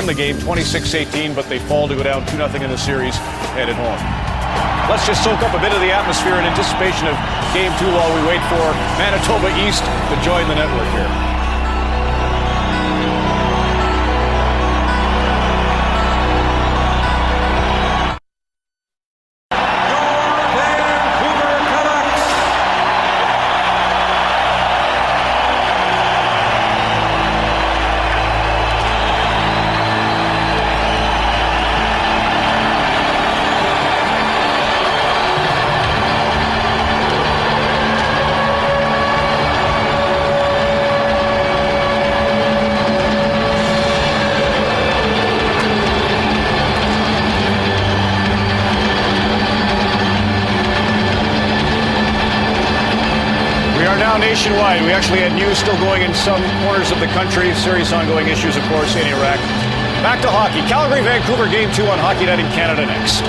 the game 26-18, but they fall to go down 2-0 in the series headed home. Let's just soak up a bit of the atmosphere in anticipation of Game 2 while we wait for Manitoba East to join the network here. Nationwide, we actually had news still going in some corners of the country. Serious ongoing issues, of course, in Iraq. Back to hockey. Calgary-Vancouver Game 2 on Hockey Night in Canada next.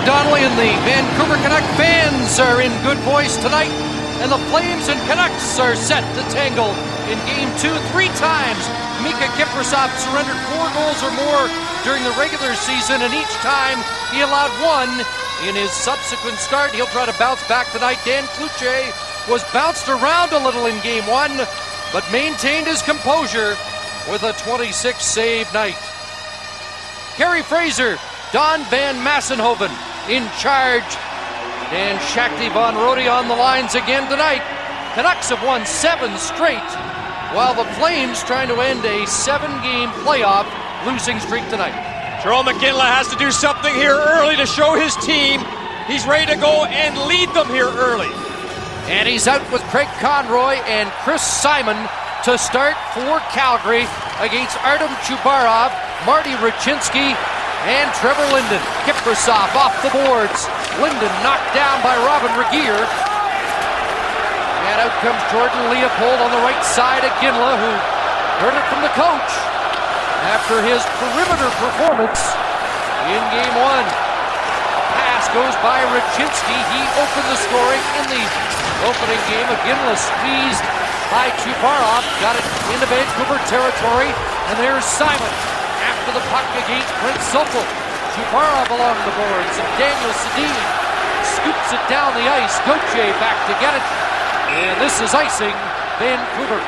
Donnelly and the Vancouver Canuck fans are in good voice tonight, and the Flames and Canucks are set to tangle in Game 2 3 times. Mika Kiprasov surrendered 4 goals or more during the regular season, and each time he allowed 1 in his subsequent start. He'll try to bounce back tonight. Dan Cloutier was bounced around a little in Game 1, but maintained his composure with a 26-save night. Kerry Fraser, Don Van Massenhoven in charge, and Shakti Von Rode on the lines again tonight. Canucks have won 7 straight, while the Flames trying to end a 7-game playoff losing streak tonight. Jarome McGinley has to do something here early to show his team he's ready to go and lead them here early. And he's out with Craig Conroy and Chris Simon to start for Calgary against Artem Chubarov, Marty Rachinsky, and Trevor Linden. Kiprasov off the boards. Linden knocked down by Robin Regier. And out comes Jordan Leopold on the right side of Ginla, who heard it from the coach after his perimeter performance in Game 1. A pass goes by Rachinsky. He opened the scoring in the opening game. Ginla squeezed by Chubarov. Got it into Vancouver territory. And there's Simon after the puck against Prince Sopel. Chubarov along the boards, and Daniel Sedin scoops it down the ice. Gauthier back to get it, and this is icing Vancouver.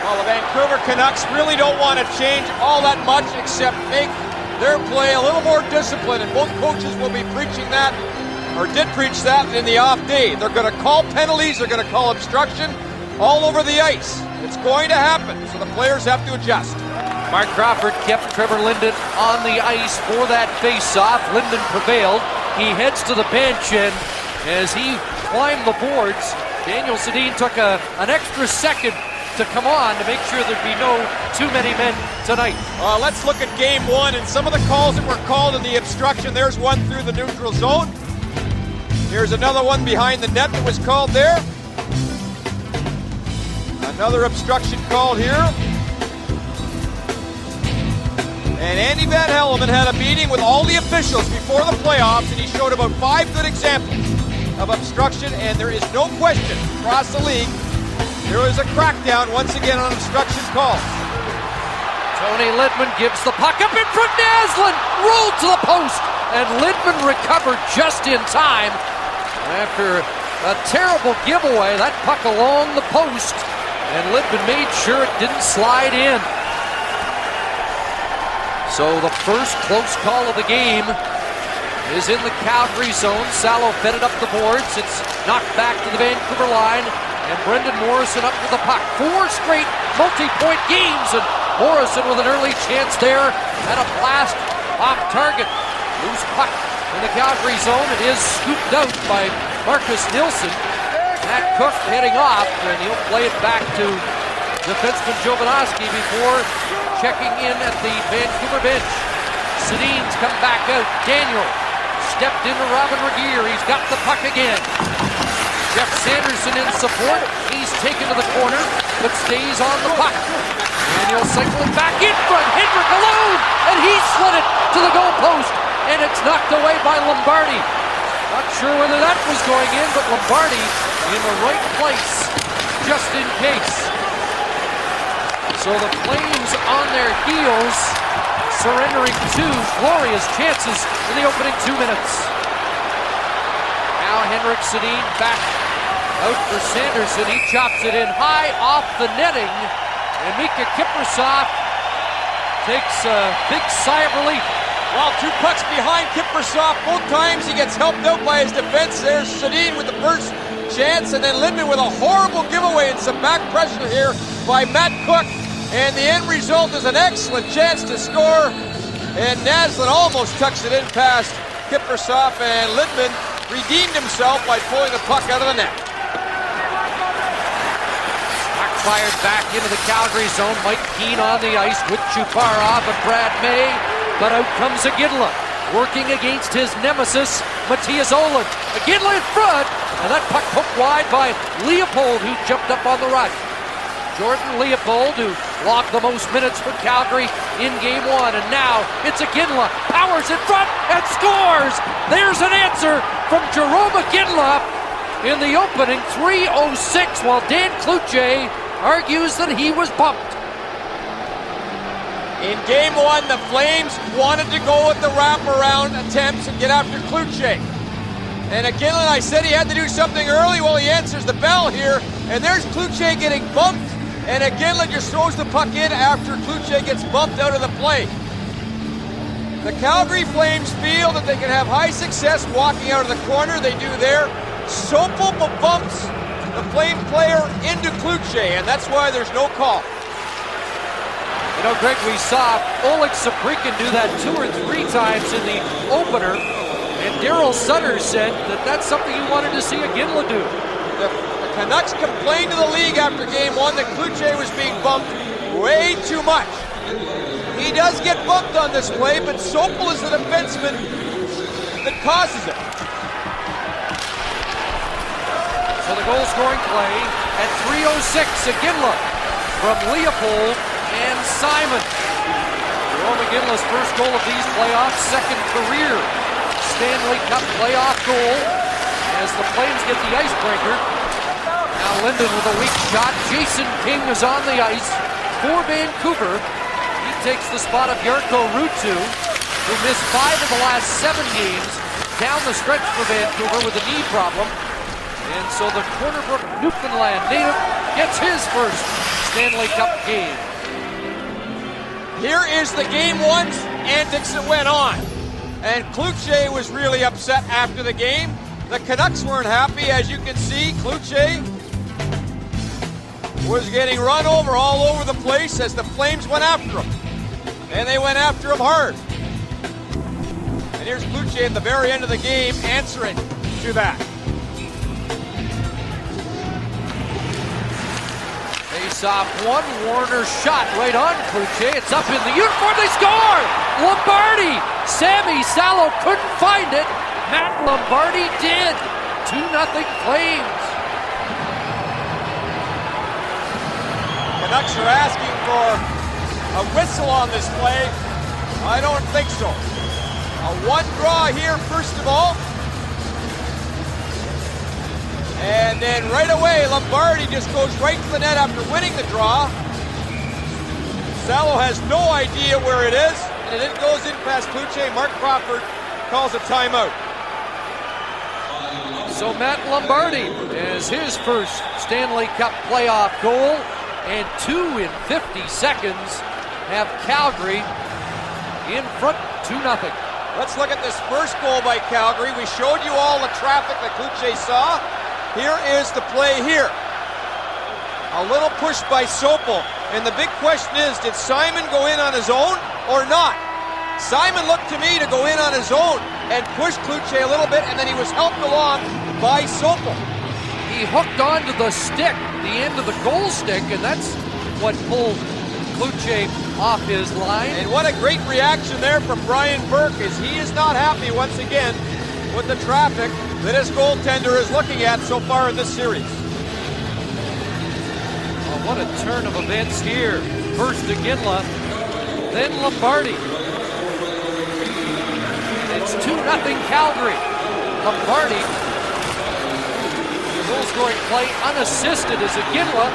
Well, the Vancouver Canucks really don't want to change all that much except make their play a little more disciplined, and both coaches will be preaching that, or did preach that in the off day. They're going to call penalties, they're going to call obstruction all over the ice. It's going to happen, so the players have to adjust. Mark Crawford kept Trevor Linden on the ice for that face-off. Linden prevailed. He heads to the bench, and as he climbed the boards, Daniel Sedin took an extra second to come on to make sure there'd be no too many men tonight. Let's look at Game 1 and some of the calls that were called in the obstruction. There's one through the neutral zone. Here's another one behind the net that was called there. Another obstruction called here. And Andy Van Hellemond had a meeting with all the officials before the playoffs, and he showed about 5 good examples of obstruction, and there is no question across the league there is a crackdown once again on obstruction calls. Tony Lidman gives the puck up in front. Naslund rolled to the post, and Lidman recovered just in time. After a terrible giveaway, that puck along the post, and Lidman made sure it didn't slide in. So the first close call of the game is in the Calgary zone. Salo fed it up the boards. It's knocked back to the Vancouver line, and Brendan Morrison up with the puck. 4 straight multi-point games, and Morrison with an early chance there and a blast off target. Loose puck in the Calgary zone. It is scooped out by Marcus Nilsson. Matt Cook heading off, and he'll play it back to defenseman Jovanovski before checking in at the Vancouver bench. Sedin's come back out. Daniel stepped into Robin Regeer. He's got the puck again. Jeff Sanderson in support. He's taken to the corner, but stays on the puck. And he'll cycle it back in front. Hendrick alone, and he slid it to the goal post, and it's knocked away by Lombardi. Not sure whether that was going in, but Lombardi in the right place, just in case. So the Flames on their heels, surrendering 2 glorious chances in the opening 2 minutes. Now Henrik Sedin back out for Sanderson. He chops it in high off the netting, and Mika Kiprusoff takes a big sigh of relief. While 2 pucks behind Kiprusoff, both times he gets helped out by his defense. There's Sedin with the first chance, and then Lidman with a horrible giveaway and some back pressure here by Matt Cook. And the end result is an excellent chance to score. And Naslund almost tucks it in past Kiprusoff, and Lidman redeemed himself by pulling the puck out of the net. Puck fired back into the Calgary zone. Mike Keane on the ice with Chuparov and Brad May. But out comes Iginla, working against his nemesis, Matthias Ohlund. Iginla in front, and that puck poked wide by Leopold, who jumped up on the right. Jordan Leopold, who logged the most minutes for Calgary in Game 1, and now it's Iginla. Powers in front and scores! There's an answer from Jerome Iginla in the opening 3:06, while Dan Cloutier argues that he was bumped. In Game 1, the Flames wanted to go with the wraparound attempts and get after Cloutier. And again, I said he had to do something early. Well, he answers the bell here, and there's Cloutier getting bumped, and again, just throws the puck in after Cloutier gets bumped out of the play. The Calgary Flames feel that they can have high success walking out of the corner. They do there. Sopel bumps the Flame player into Cloutier, and that's why there's no call. You know, Greg, we saw Oleg Sabrikin do that 2 or 3 times in the opener, and Daryl Sutter said that that's something he wanted to see Iginla do. The Canucks complained to the league after Game 1 that Cloutier was being bumped way too much. He does get bumped on this play, but Sopel is the defenseman that causes it. So the goal-scoring play at 3:06, Iginla from Leopold and Simon. Jerome Iginla's first goal of these playoffs, second career Stanley Cup playoff goal as the Flames get the icebreaker. Now Linden with a weak shot. Jason King is on the ice for Vancouver. He takes the spot of Jarkko Ruutu, who missed 5 of the last 7 games down the stretch for Vancouver with a knee problem. And so the Corner Brook, Newfoundland native gets his first Stanley Cup game. Here is the Game 1 antics that went on. And Cloutier was really upset after the game. The Canucks weren't happy. As you can see, Cloutier was getting run over all over the place as the Flames went after him. And they went after him hard. And here's Cloutier at the very end of the game answering to that. Face-off, one Warner shot right on Cloutier. It's up in the uniform. They score! Lombardi! Sammy Salo couldn't find it. Matt Lombardi did. 2-0 Flames. Canucks are asking for a whistle on this play. I don't think so. A one draw here, first of all. And then right away, Lombardi just goes right to the net after winning the draw. Salo has no idea where it is, and it goes in past Cloutier. Mark Crawford calls a timeout. So Matt Lombardi has his first Stanley Cup playoff goal, and 2 in 50 seconds have Calgary in front 2-0. Let's look at this first goal by Calgary. We showed you all the traffic that Cloutier saw. Here is the play here. A little push by Sopel. And the big question is, did Simon go in on his own or not? Simon looked to me to go in on his own and push Cloutier a little bit, and then he was helped along by Sopel. He hooked onto the stick, the end of the goal stick, and that's what pulled Cloutier off his line. And what a great reaction there from Brian Burke, as he is not happy once again with the traffic that his goaltender is looking at so far in this series. Oh, what a turn of events here. First Iginla, then Lombardi. It's 2-0 Calgary. Lombardi, goal-scoring play unassisted as Iginla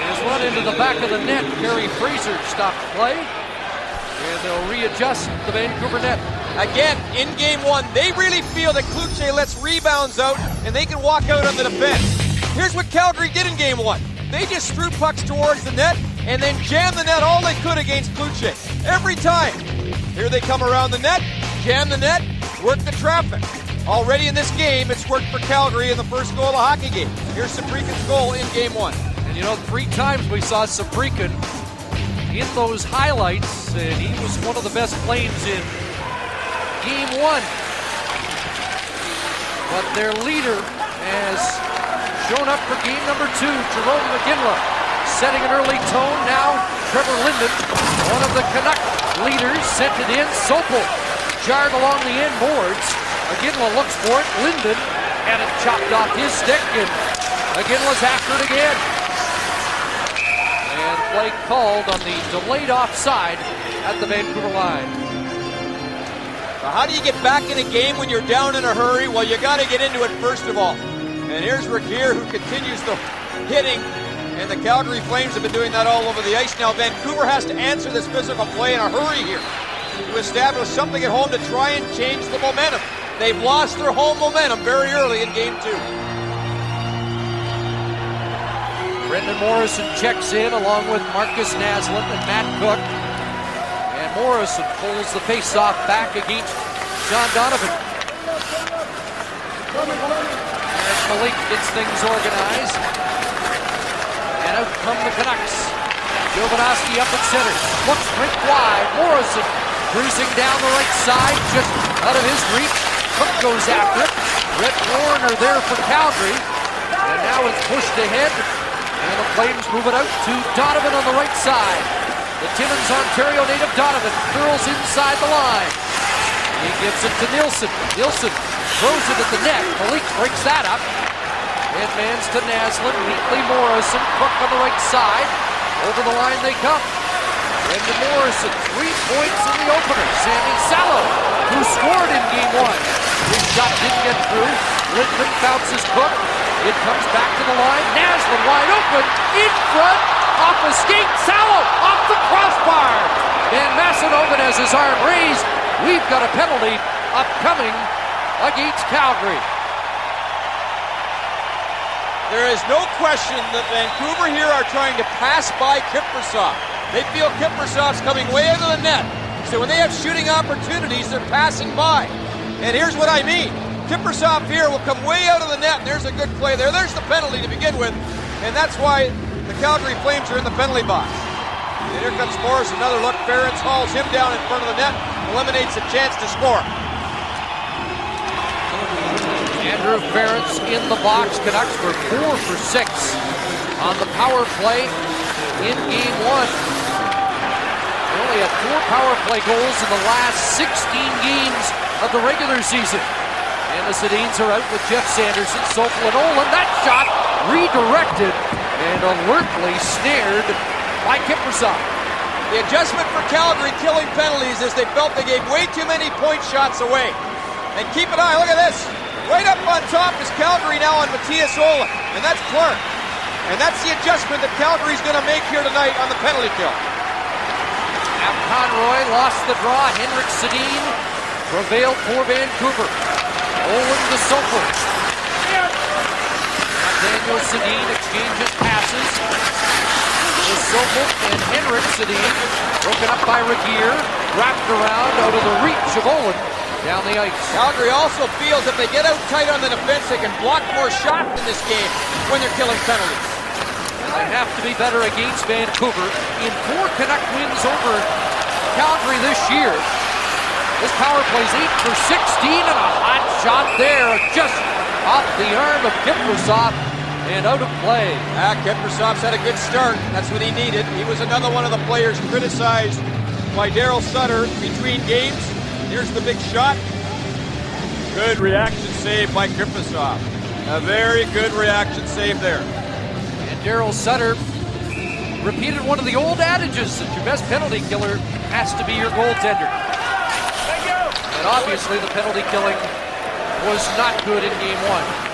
has run into the back of the net. Kerry Fraser stopped play, and they'll readjust the Vancouver net. Again, in game one, they really feel that Cloutier lets rebounds out and they can walk out on the defense. Here's what Calgary did in game one. They just threw pucks towards the net and then jammed the net all they could against Cloutier. Every time. Here they come around the net, jam the net, work the traffic. Already in this game, it's worked for Calgary in the first goal of the hockey game. Here's Saprikan's goal in game one. And you know, 3 times we saw Saprikan in those highlights, and he was one of the best plays in game one. But their leader has shown up for game number 2, Jerome Iginla, setting an early tone. Now Trevor Linden, one of the Canuck leaders, sent it in. Sopel jarred along the end boards. Iginla looks for it. Linden had it chopped off his stick, and Iginla's after it again. And play called on the delayed offside at the Vancouver line. How do you get back in a game when you're down in a hurry? Well, you got to get into it first of all. And here's Regier, who continues the hitting, and the Calgary Flames have been doing that all over the ice. Now Vancouver has to answer this physical play in a hurry here to establish something at home to try and change the momentum. They've lost their home momentum very early in game 2. Brendan Morrison checks in along with Marcus Naslund and Matt Cook. And Morrison pulls the face-off back against John Donovan. As Malik gets things organized. And out come the Canucks. Jovanovski up at center. Looks rink wide. Morrison cruising down the right side, just out of his reach. Cook goes after it. Rhett Warner there for Calgary. And now it's pushed ahead. And the Flames move it out to Donovan on the right side. The Timmins, Ontario native Donovan curls inside the line. He gives it to Nielsen. Nielsen throws it at the net. Malik breaks that up. Headmans to Naslund. Neatly Morrison. Cook on the right side. Over the line they come. Brendan Morrison, 3 points in the opener. Sammy Salo, who scored in game 1. His shot didn't get through. Linden bounces Cook. It comes back to the line. Naslund wide open. In front. Off a skate. Salo off the crossbar. And Macedoven has his arm raised. We've got a penalty upcoming against Calgary. There is no question that Vancouver here are trying to pass by Kiprusoff. They feel Kiprusoff's coming way out of the net. So when they have shooting opportunities, they're passing by. And here's what I mean. Kiprusoff here will come way out of the net. There's a good play there. There's the penalty to begin with. And that's why the Calgary Flames are in the penalty box. And here comes Morris. Another look. Ferentz hauls him down in front of the net. Eliminates a chance to score. Andrew Ferentz in the box. Canucks were 4 for 6 on the power play in game 1. They only had 4 power play goals in the last 16 games of the regular season. And the Sedins are out with Jeff Sanderson, Sopel, and Olin. That shot redirected and alertly snared by Kiprusoff. The adjustment for Calgary killing penalties is they felt they gave way too many point shots away. And keep an eye, look at this. Right up on top is Calgary now on Matthias Ola, and that's Clark. And that's the adjustment that Calgary's going to make here tonight on the penalty kill. Now Conroy lost the draw. Henrik Sedin prevailed for Vancouver. Owen to Sokol. Daniel Sedin exchanges passes. Sokol and Henrik Sedin broken up by Regier, wrapped around out of the reach of Owen down the ice. Calgary also feels if they get out tight on the defense, they can block more shots in this game when they're killing penalties. They have to be better against Vancouver. In 4 Canuck wins over Calgary this year, this power play's 8 for 16 and a hot shot there, just off the arm of Kiprusoff and out of play. Kiprusoff's had a good start. That's what he needed. He was another one of the players criticized by Daryl Sutter between games. Here's the big shot. Good reaction save by Kiprusoff. A very good reaction save there. And Daryl Sutter repeated one of the old adages that your best penalty killer has to be your goaltender. Thank you. And obviously the penalty killing was not good in game 1.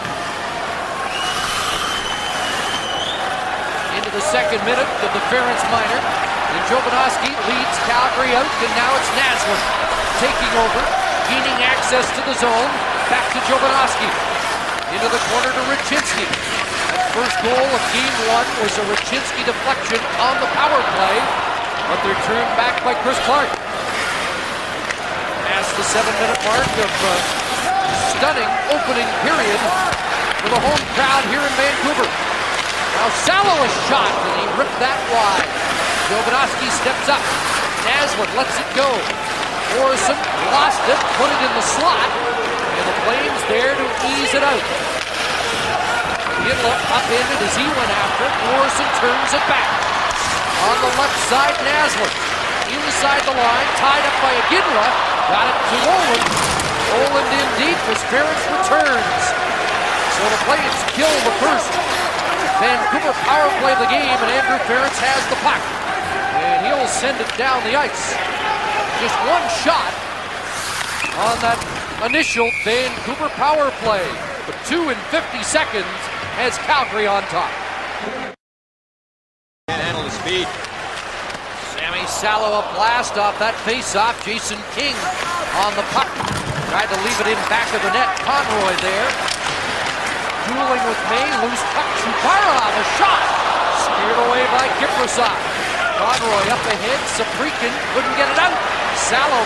Into the second minute of the Ference minor. And Jovanovski leads Calgary out, and now it's Naslund taking over, gaining access to the zone. Back to Jovanovski. Into the corner to Raczynski. That first goal of game 1 was a Raczynski deflection on the power play, but they're turned back by Chris Clark. Past the 7-minute mark of stunning opening period for the home crowd here in Vancouver. Now Salo a shot, and he ripped that wide. Jovanovski steps up. Naslund lets it go. Morrison lost it, put it in the slot, and the Flames there to ease it out. Ginla upended as he went after it. Morrison turns it back. On the left side, Naslund. Inside the line, tied up by Ginla. Got it to Oland. Oland in deep as Ference returns. So the Flames kill the first Vancouver power play of the game, and Andrew Ference has the puck. And he'll send it down the ice. Just one shot on that initial Vancouver power play. But 2 in 50 seconds has Calgary on top. Can't handle the speed. Sammy Salo a blast off that face-off. Jason King on the puck. Tried to leave it in back of the net. Conroy there. Dueling with May. Loose puck. Chubarov a shot. Steered away by Kiprusoff. Conroy up ahead. Saprikin couldn't get it out. Salo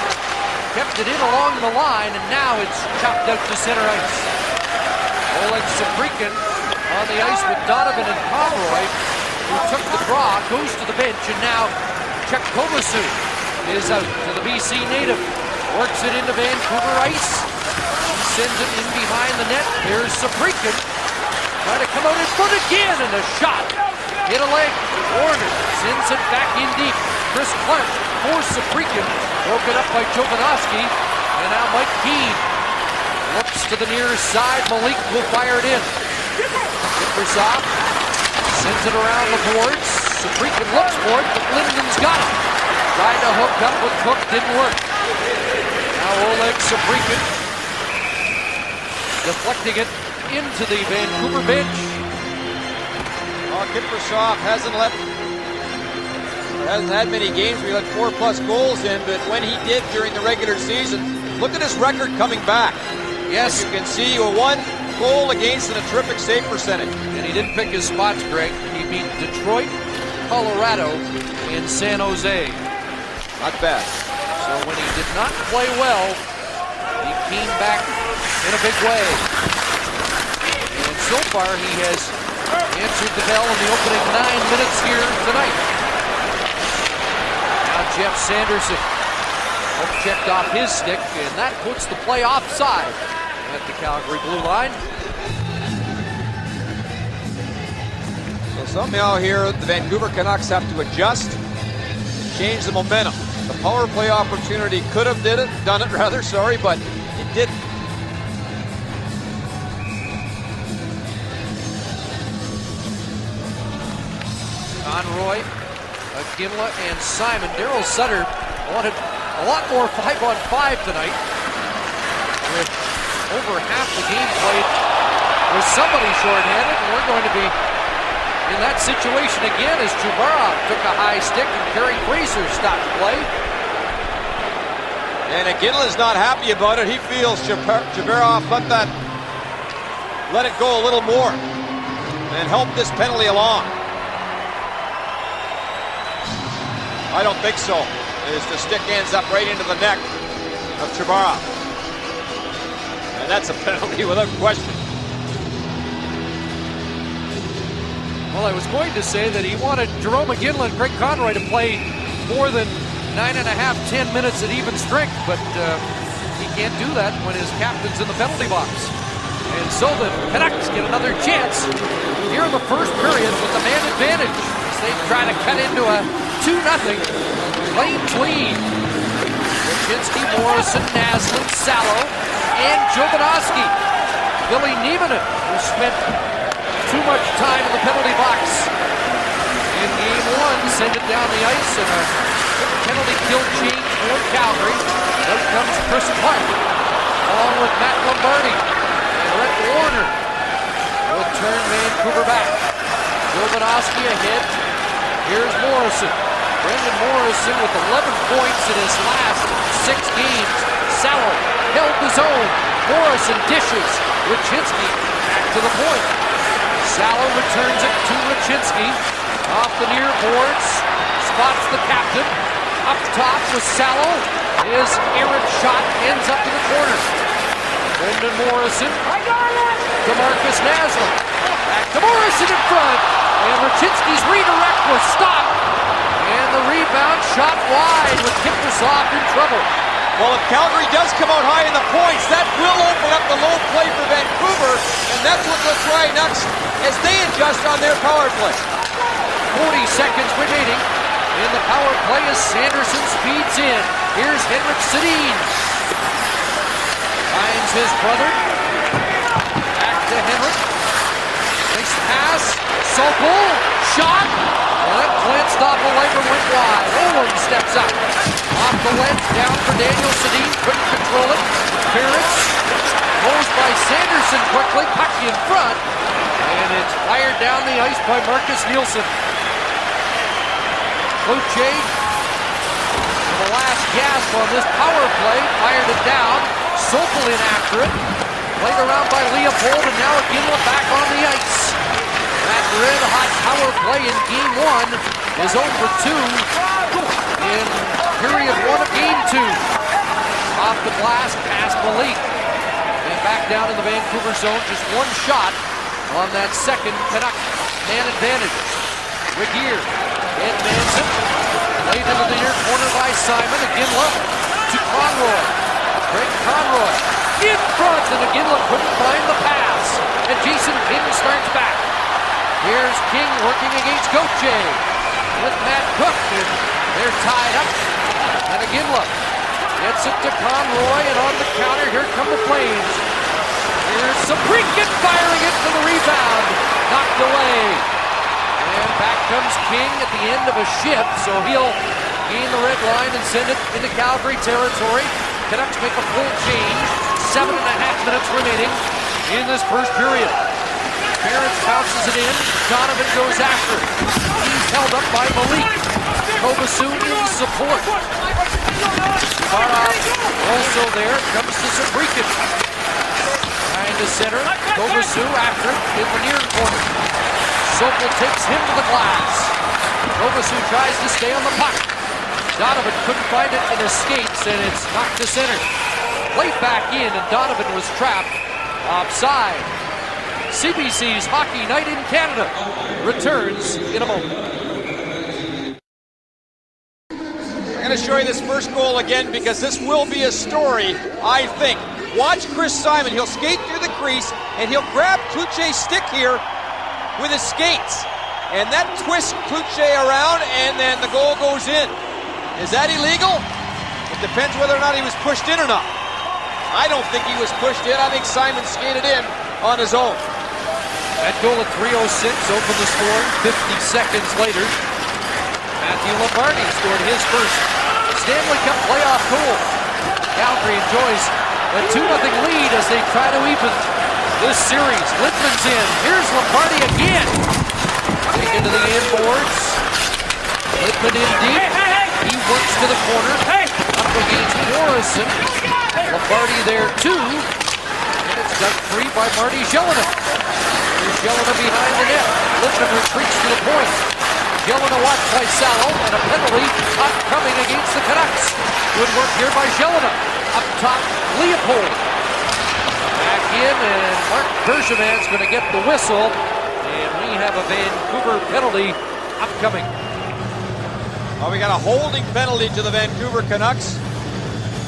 kept it in along the line, and now it's chopped out to center ice. Oleg Saprikin on the ice with Donovan and Conroy, who took the draw, goes to the bench, and now Chuck Kovasu is out to the BC native. Works it into Vancouver ice. He sends it in behind the net. There's Saprikin. Trying to come out in front again, and a shot. Hit a leg. Warner sends it back in deep. Chris Clark for Saprikin. Broken up by Jovanovski. And now Mike Keane looks to the near side. Malik will fire it in. Kiprusoff sends it around the boards. Saprikin looks for it, but Linden's got it. Tried to hook up with Cook, didn't work. Now Oleg Saprikin deflecting it into the Vancouver bench. Kiprusoff hasn't had many games where he let 4+ goals in, but when he did during the regular season, look at his record coming back. Yes. As you can see, a 1 goal against and a terrific save percentage. And he didn't pick his spots, Greg. He beat Detroit, Colorado, and San Jose. Not bad. So when he did not play well, he came back in a big way. And so far he has answered the bell in the opening 9 minutes here tonight. Now Jeff Sanderson checked off his stick, and that puts the play offside at the Calgary blue line. So somehow here the Vancouver Canucks have to adjust, change the momentum. The power play opportunity could have done it, but it didn't. Conroy Ginla and Simon. Daryl Sutter wanted a lot more 5-on-5 tonight. With over half the game played with somebody shorthanded, and we're going to be in that situation again as Chubarov took a high stick and Kerry Fraser stopped play. And Ginla's not happy about it. He feels Chubarov let it go a little more and help this penalty along. I don't think so, as the stick ends up right into the neck of Chubarov. And that's a penalty without question. Well, I was going to say that he wanted Jerome Ginla and Craig Conroy to play more than 9.5–10 minutes at even strength, but he can't do that when his captain's in the penalty box. And so the Canucks get another chance here in the first period with the man advantage as they try to cut into a 2-0 clean. Wyshynski, Morrison, Naslund, Salo, and Jovanovski. Billy Niemanen, who spent too much time in the penalty box in game one, send it down the ice and a penalty kill change for Calgary. Out comes Chris Clark, along with Matt Lombardi. And Rhett Warner will turn Vancouver back. Jovanovski ahead. Here's Morrison. Brendan Morrison with 11 points in his last 6 games. Salo held his own. Morrison dishes. Wyshynski back to the point. Salo returns it to Wyshynski. Off the near boards. Spots the captain. Up top with Salo. His errant shot ends up in the corner. Brendan Morrison to Marcus Naslund. Back to Morrison in front. And Wyshynski's redirect was stopped. And the rebound shot wide with Kiprusoff in trouble. Well, if Calgary does come out high in the points, that will open up the low play for Vancouver. And that's what they'll try next as they adjust on their power play. 40 seconds remaining in the power play as Sanderson speeds in. Here's Henrik Sedin. Finds his brother. Back to Henrik. Nice pass. Sokol. Shot. Well, that glanced off a leg and went wide. Owen steps up. Off the ledge. Down for Daniel Sedin. Couldn't control it. Clearance. Closed by Sanderson quickly. Puck in front. And it's fired down the ice by Marcus Nielsen. Luce, the last gasp on this power play, fired it down. Sokol in after it. Played around by Leopold, and now Ginla back on the ice. That red-hot power play in game one is over 2 in period 1 of game 2. Off the glass, past Malik. And back down in the Vancouver zone, just one shot on that second Canuck man advantage. Regier. Edmondson, laid into the near corner by Simon. Ginla to Conroy. Craig Conroy in front, and Ginla couldn't find the pass. And Jason King starts back. Here's King working against Gauthier with Matt Cook, and they're tied up. And Ginla gets it to Conroy, and on the counter, here come the Flames. Here's Sabrikin firing it for the rebound. Knocked away. And back comes King at the end of a shift, so he'll gain the red line and send it into Calgary territory. Canucks make a full change. 7.5 minutes remaining in this first period. Barrett bounces it in. Donovan goes after it. He's held up by Malik. Kovasu in support. Barov also there. Comes to Sabrikin. Trying to center. Kovasu after it in the near corner. Sokol takes him to the glass. Kovasu tries to stay on the puck. Donovan couldn't find it and escapes, and it's knocked to center. Played back in, and Donovan was trapped offside. CBC's Hockey Night in Canada returns in a moment. I'm going to show you this first goal again because this will be a story, I think. Watch Chris Simon. He'll skate through the crease, and he'll grab Cloutier's stick here with his skates. And that twists Cloutier around, and then the goal goes in. Is that illegal? It depends whether or not he was pushed in or not. I don't think he was pushed in. I think Simon skated in on his own. That goal at 3:06 opened the scoring 50 seconds later. Matthew Lombardi scored his first Stanley Cup playoff goal. Calgary enjoys a 2-0 lead as they try to even this series. Littman's in. Here's Lombardi again. Taken to the inboards. Littman in deep. He works to the corner. Up against Morrison. Lombardi there too. And it's dug free by Marty Jelena. Here's Jelena behind the net. Littman retreats to the point. Jelena watched by Salo, and a penalty upcoming against the Canucks. Good work here by Jelena. Up top, Leopold. Back in, and Mark Bergevin's going to get the whistle. And we have a Vancouver penalty upcoming. Well, we got a holding penalty to the Vancouver Canucks.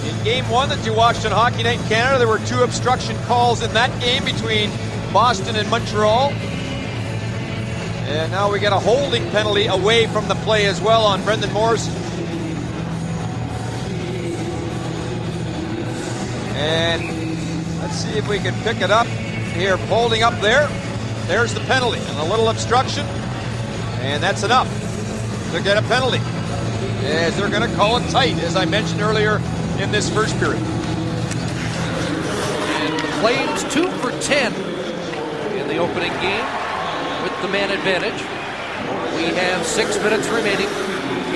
In game one that you watched on Hockey Night in Canada, there were 2 obstruction calls in that game between Boston and Montreal. And now we got a holding penalty away from the play as well on Brendan Morrison. And let's see if we can pick it up here. Holding up there. There's the penalty. And a little obstruction. And that's enough to get a penalty, as they're going to call it tight, as I mentioned earlier in this first period. And the Flames 2 for 10 in the opening game with the man advantage. We have 6 minutes remaining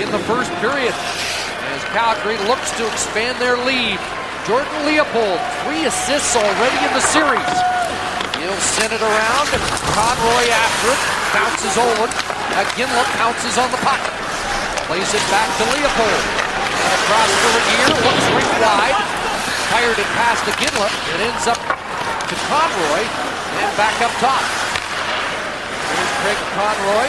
in the first period as Calgary looks to expand their lead. Jordan Leopold, 3 assists already in the series. He'll send it around. Conroy after it. Bounces Olin. Ginla pounces on the puck. Plays it back to Leopold. And across to Regier. Looks rink wide. Fired it past to Ginla. It ends up to Conroy. And back up top. Here's Craig Conroy.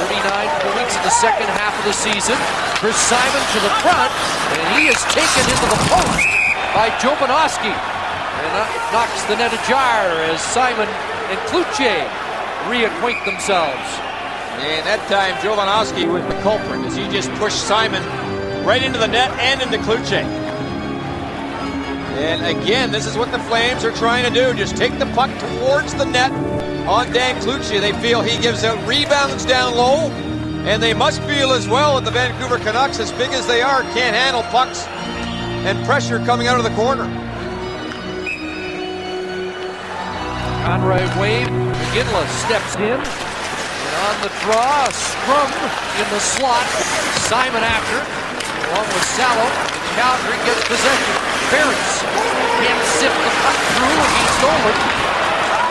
39 points in the second half of the season. Chris Simon to the front. And he is taken into the post by Jovanovski. And knocks the net ajar as Simon and Cloutier reacquaint themselves. And that time Jovanovski was the culprit as he just pushed Simon right into the net and into Cloutier. And again, this is what the Flames are trying to do. Just take the puck towards the net on Dan Cloutier. They feel he gives out rebounds down low. And they must feel as well that the Vancouver Canucks, as big as they are, can't handle pucks and pressure coming out of the corner. Conroy wave. Ginla steps in. And on the draw, scrum in the slot. Simon after, along with Salo. Calgary gets possession. Ferris can't sift the puck through against Olin.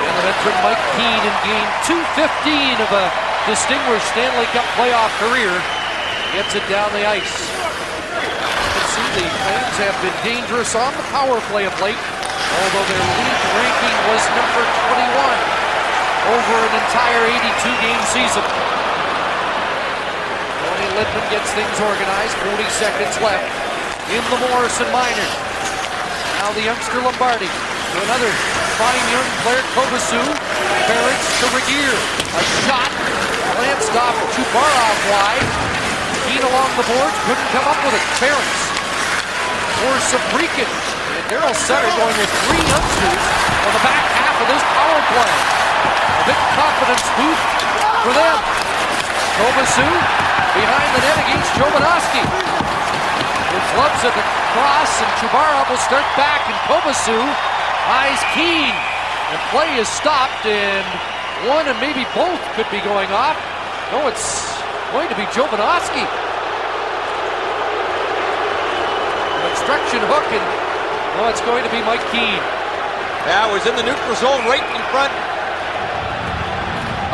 And the veteran Mike Keane in game 215 of a distinguished Stanley Cup playoff career gets it down the ice. You can see the Flames have been dangerous on the power play of late, although their league ranking was number 21 over an entire 82-game season. Tony Littman gets things organized, 40 seconds left in the Morrison minor. Now the youngster Lombardi to another fine young player, Kovasu. Ferris to Regier. A shot glanced off Chubarov wide. Keane along the boards, couldn't come up with it. Ferris for Sabrikin. And Daryl Sutter going with 3 youngsters on the back half of this power play. A big confidence boost for them. Kovasu behind the net against Jovanovski. He clubs it across, and Chubarov will start back, and Kovasu eyes Keane. And play is stopped, and one and maybe both could be going off. No, it's going to be Jovanovski. An obstruction hook, and no, it's going to be Mike Keane. Yeah, it was in the neutral zone right in front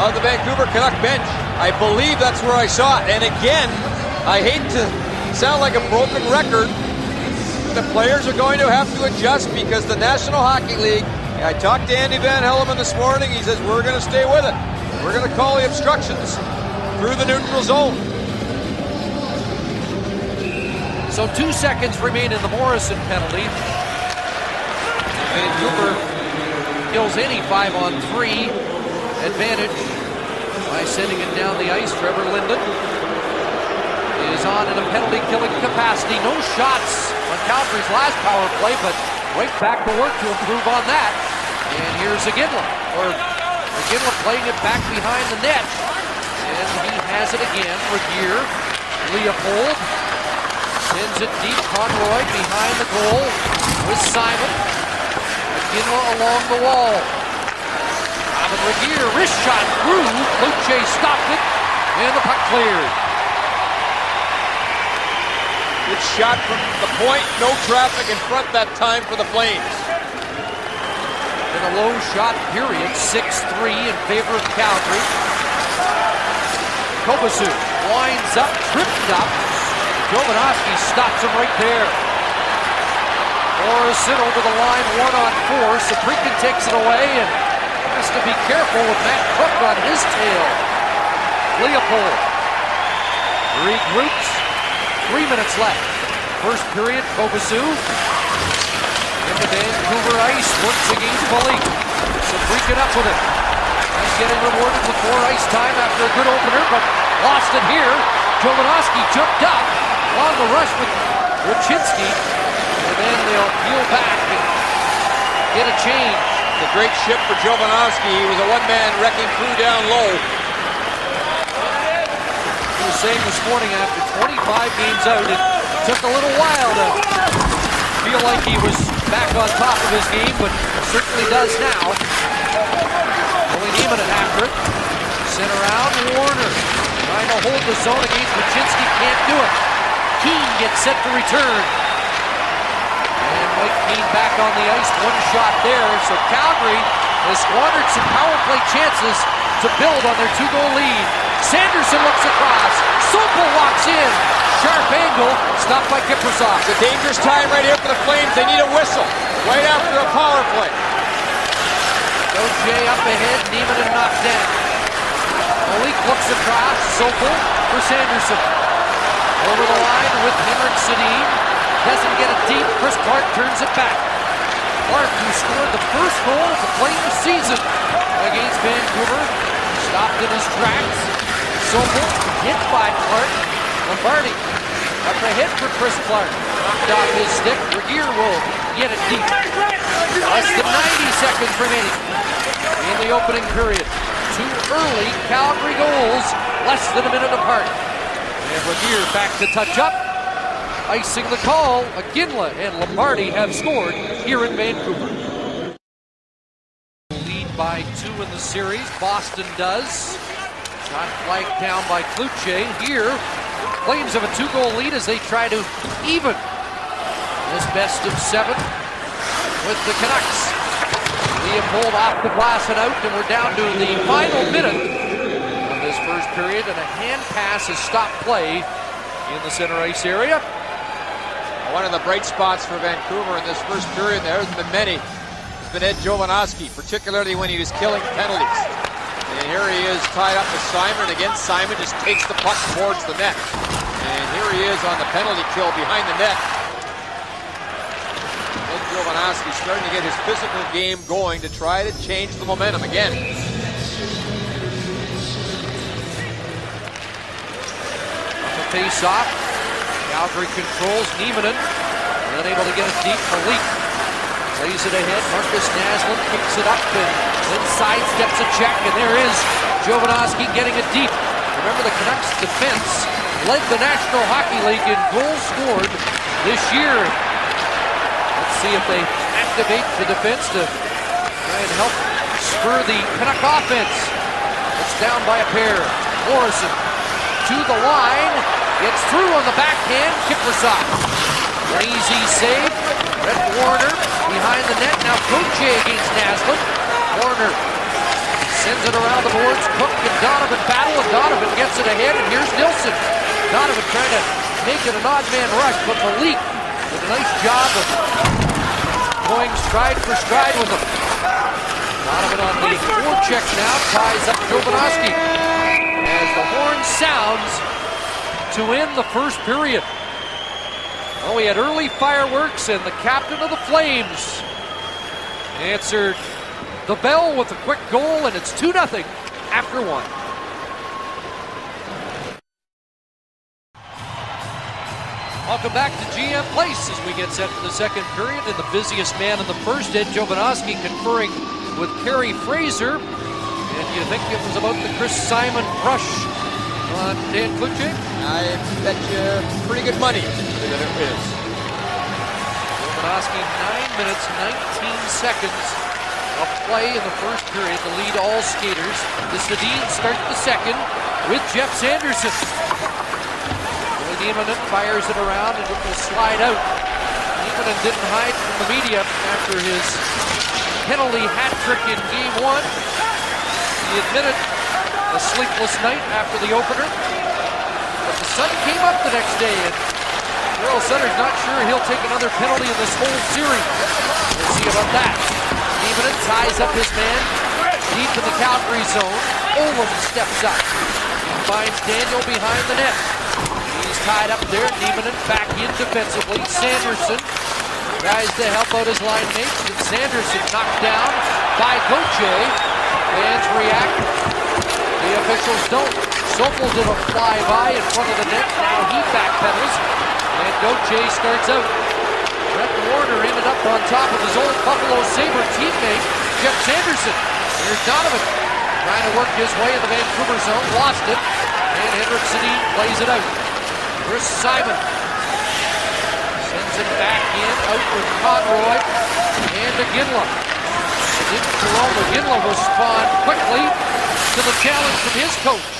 of the Vancouver Canuck bench. I believe that's where I saw it. And again, I hate to sound like a broken record. The players are going to have to adjust because the National Hockey League, I talked to Andy Van Helleman this morning, he says we're going to stay with it. We're going to call the obstructions through the neutral zone. So 2 seconds remain in the Morrison penalty. Vancouver kills any 5-on-3 advantage by sending it down the ice. Trevor Linden is on in a penalty-killing capacity. No shots on Calgary's last power play, but right back to work to improve on that. And here's Ginla, Ginla playing it back behind the net. And he has it again. Regier Leopold sends it deep. Conroy behind the goal with Simon. McGinley along the wall. Robin Regier, wrist shot through. Luce stopped it, and the puck cleared. Good shot from the point. No traffic in front that time for the Flames. In a low shot period, 6-3 in favor of Calgary. Kovacic winds up, tripped up. Jovanovski stops him right there. Morrison over the line, 1-on-4. Saprikin takes it away and has to be careful with Matt Cook on his tail. Leopold regroups. 3 minutes left. First period, Kovacic into Vancouver ice, works against Malik. Saprikin up with it. He's getting rewarded with more ice time after a good opener, but lost it here. Jovanovski jumped up on the rush with Raczynski, and then they'll peel back and get a change. The great ship for Jovanovski. He was a one-man wrecking crew down low. He was saying this morning after 25 games out, it took a little while to feel like he was back on top of his game, but certainly does now. Only Neiman after it. Sent around, Warner trying to hold the zone against Raczynski, can't do it. Keane gets set to return. And Mike Keane back on the ice, one shot there. So Calgary has squandered some power play chances to build on their 2-goal lead. Sanderson looks across, Sokol walks in. Sharp angle, stopped by Kiprusoff. It's a dangerous time right here for the Flames. They need a whistle right after a power play. Gauthier up ahead, Neiman and knocked down. Malik looks across, Sokol for Sanderson. Over the line with Henrik Sedin. Doesn't get it deep, Chris Clark turns it back. Clark, who scored the first goal of the Flames season against Vancouver, stopped in his tracks. Sokol hit by Clark. Lombardi up ahead for Chris Clark. Knocked off his stick. Regier will get it deep. Less than 90 seconds remaining in the opening period. 2 early Calgary goals, less than a minute apart. And Regier back to touch up. Icing the call. McGinley and Lombardi have scored here in Vancouver. Lead by 2 in the series. Boston does. Shot flagged down by Cloutier. Here, Flames have a 2-goal lead as they try to even this best of 7 with the Canucks. Leopold off the glass and out, and we're down to the final minute of this first period, and a hand pass has stopped play in the center ice area. One of the bright spots for Vancouver in this first period, there hasn't been many, has been Ed Jovanovski, particularly when he was killing penalties. And here he is tied up with Simon. Again, Simon just takes the puck towards the net. And here he is on the penalty kill behind the net. Ed Jovanovski starting to get his physical game going to try to change the momentum again. The face-off. Calgary controls Nieminen. Unable to get it deep. Malik lays it ahead. Marcus Naslund kicks it up and then sidesteps a check. And there is Jovanovski getting it deep. Remember, the Canucks defense led the National Hockey League in goals scored this year. Let's see if they activate the defense to try and help spur the Canuck offense. It's down by a pair. Morrison to the line. Gets through on the backhand. Kiprusoff. An easy save. Brett Warner behind the net. Now Gauthier against Naslund. Warner sends it around the boards. Cook and Donovan battle, and Donovan gets it ahead, and here's Nilsson. Donovan trying to make it an odd man rush, but Malik did a nice job of going stride for stride with him. Donovan on the forecheck now, ties up Jovanovski as the horn sounds to end the first period. Well, we had early fireworks, and the captain of the Flames answered the bell with a quick goal, and it's 2-0 after 1. Welcome back to GM Place as we get set for the second period, and the busiest man in the first, Ed Jovanovski, conferring with Kerry Fraser. And you think it was about the Chris Simon rush on Dan Kluche? I bet you pretty good money that it is. Romanowski, 9 minutes, 19 seconds of play in the first period to lead all skaters. The Sedins start the second with Jeff Sanderson. Niemanen fires it around and it will slide out. Niemanen didn't hide from the media after his penalty hat trick in game 1. He admitted a sleepless night after the opener. But the sun came up the next day and Earl Sutter's not sure he'll take another penalty in this whole series. We'll see about that. Niemanen ties up his man deep in the Calgary zone. Olam steps up. Finds Daniel behind the net. He's tied up there. Niemanen back in defensively. Sanderson tries to help out his line mates. And Sanderson knocked down by Gauthier. Fans react. The officials don't. Sokol did a flyby in front of the net. Now he backpedals. And Gauthier starts out. Brett Warner ended up on top of his old Buffalo Sabre teammate, Jeff Sanderson. Here's Donovan trying to work his way in the Vancouver zone. Lost it. And Henrik Sedin plays it out. Chris Simon sends it back in, out with Conroy and Iginla. Didn't Jerome Iginla respond quickly to the challenge from his coach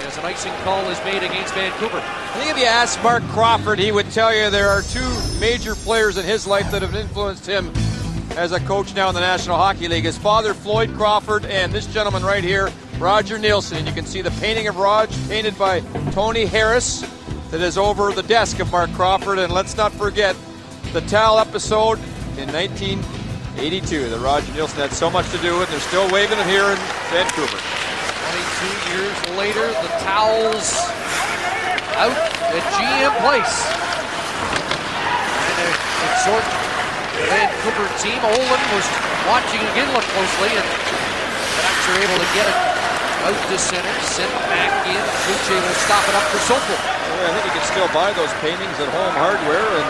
as an icing call is made against Vancouver. I think if you ask Mark Crawford, he would tell you there are two major players in his life that have influenced him as a coach now in the National Hockey League. His father, Floyd Crawford, and this gentleman right here, Roger Nielsen. And you can see the painting of Rog painted by Tony Harris that is over the desk of Mark Crawford. And let's not forget the Tal episode in 1982 that Roger Nielsen had so much to do with. They're still waving it here in Vancouver. 22 years later, the Towels out at GM Place. Trying to exhort the Vancouver team. Olin was watching Iginla closely, and the Canucks are able to get it out to center, sent back in. Kluche will stop it up for Sokol. I think you can still buy those paintings at Home Hardware, and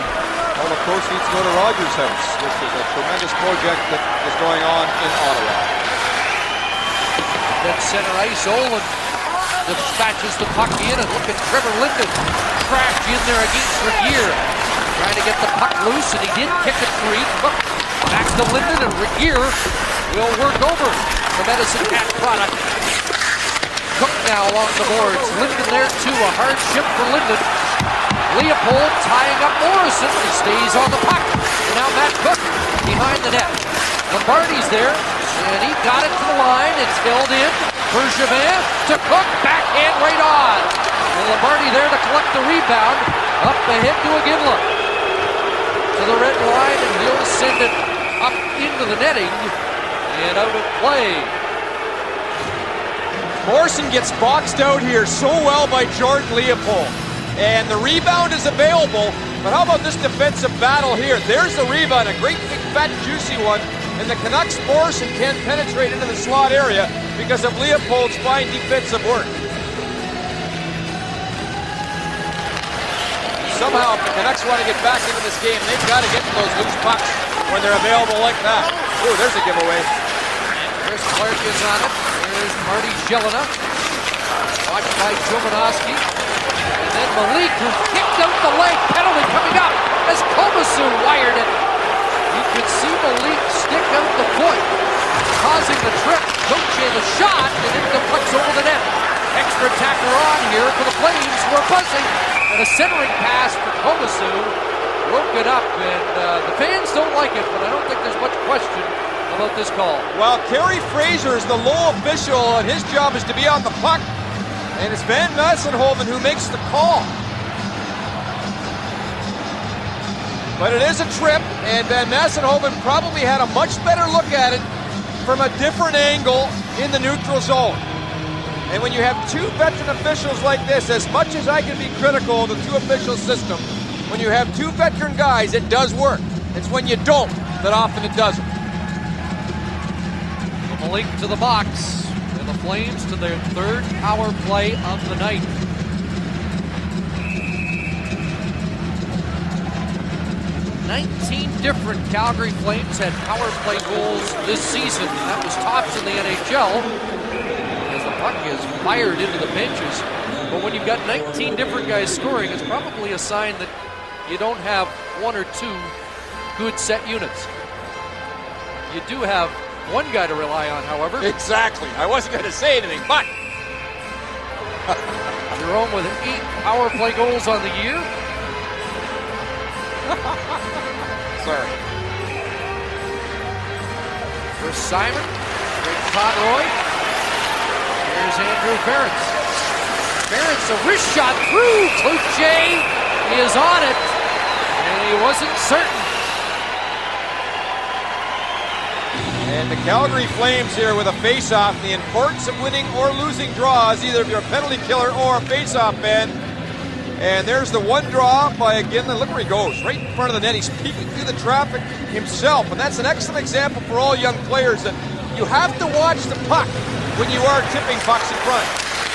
all the proceeds go to Rogers House, which is a tremendous project that is going on in Ottawa. Then center ice, Olin dispatches the puck in, and look at Trevor Linden crash in there against Regier. Trying to get the puck loose, and he did kick it free. Cook back to Linden, and Regier will work over the Medicine Hat product. Cook now along the boards. Linden there too, a hard shift for Linden. Leopold tying up Morrison, and stays on the puck. And now Matt Cook behind the net. Lombardi's there, and he got it to the line. It's held in. Bergevin to Cook, backhand right on. And Lombardi there to collect the rebound. Up ahead to Iginla. To the red line, and he'll send it up into the netting. And out of play. Morrison gets boxed out here so well by Jordan Leopold. And the rebound is available, but how about this defensive battle here? There's the rebound, a great big fat juicy one. And the Canucks, Morrison can't penetrate into the slot area because of Leopold's fine defensive work. Somehow, if the Canucks want to get back into this game, they've got to get to those loose pucks when they're available like that. Ooh, there's a giveaway. Chris Clark is on it. There's Marty Jelena. Watched by Romanowski. And then Malik, who kicked out the leg. Penalty coming up as Komasu wired it. You could see Malik stick out the foot, causing the trip. Gauthier the shot, and it deflects over the net. Extra tacker on here for the Flames, who are buzzing. And a centering pass for Komasu broke it up, and the fans don't like it, but I don't think there's much question about this call. Well, Kerry Fraser is the low official, and his job is to be on the puck. And it's Van Massenhoven who makes the call. But it is a trip, and Van Massenhoven probably had a much better look at it from a different angle in the neutral zone. And when you have two veteran officials like this, as much as I can be critical of the two official system, when you have two veteran guys, it does work. It's when you don't that often it doesn't. Malik to the box, and the Flames to their third power play of the night. Different Calgary Flames had power play goals this season. That was tops in the NHL. As the puck is fired into the benches. But when you've got 19 different guys scoring, it's probably a sign that you don't have one or two good set units. You do have one guy to rely on, however. Exactly. I wasn't going to say anything, but Jerome with 8 power play goals on the year. sorry. For Simon, Greg Conroy. Here's Andrew Ferentz. Ferentz, a wrist shot through. Cloutier is on it, and he wasn't certain. And the Calgary Flames here with a face-off. The importance of winning or losing draws, either if you're a penalty killer or a face-off man. And there's the one draw by Ginla. Look where he goes, right in front of the net. He's peeking through the traffic himself. And that's an excellent example for all young players that you have to watch the puck when you are tipping pucks in front.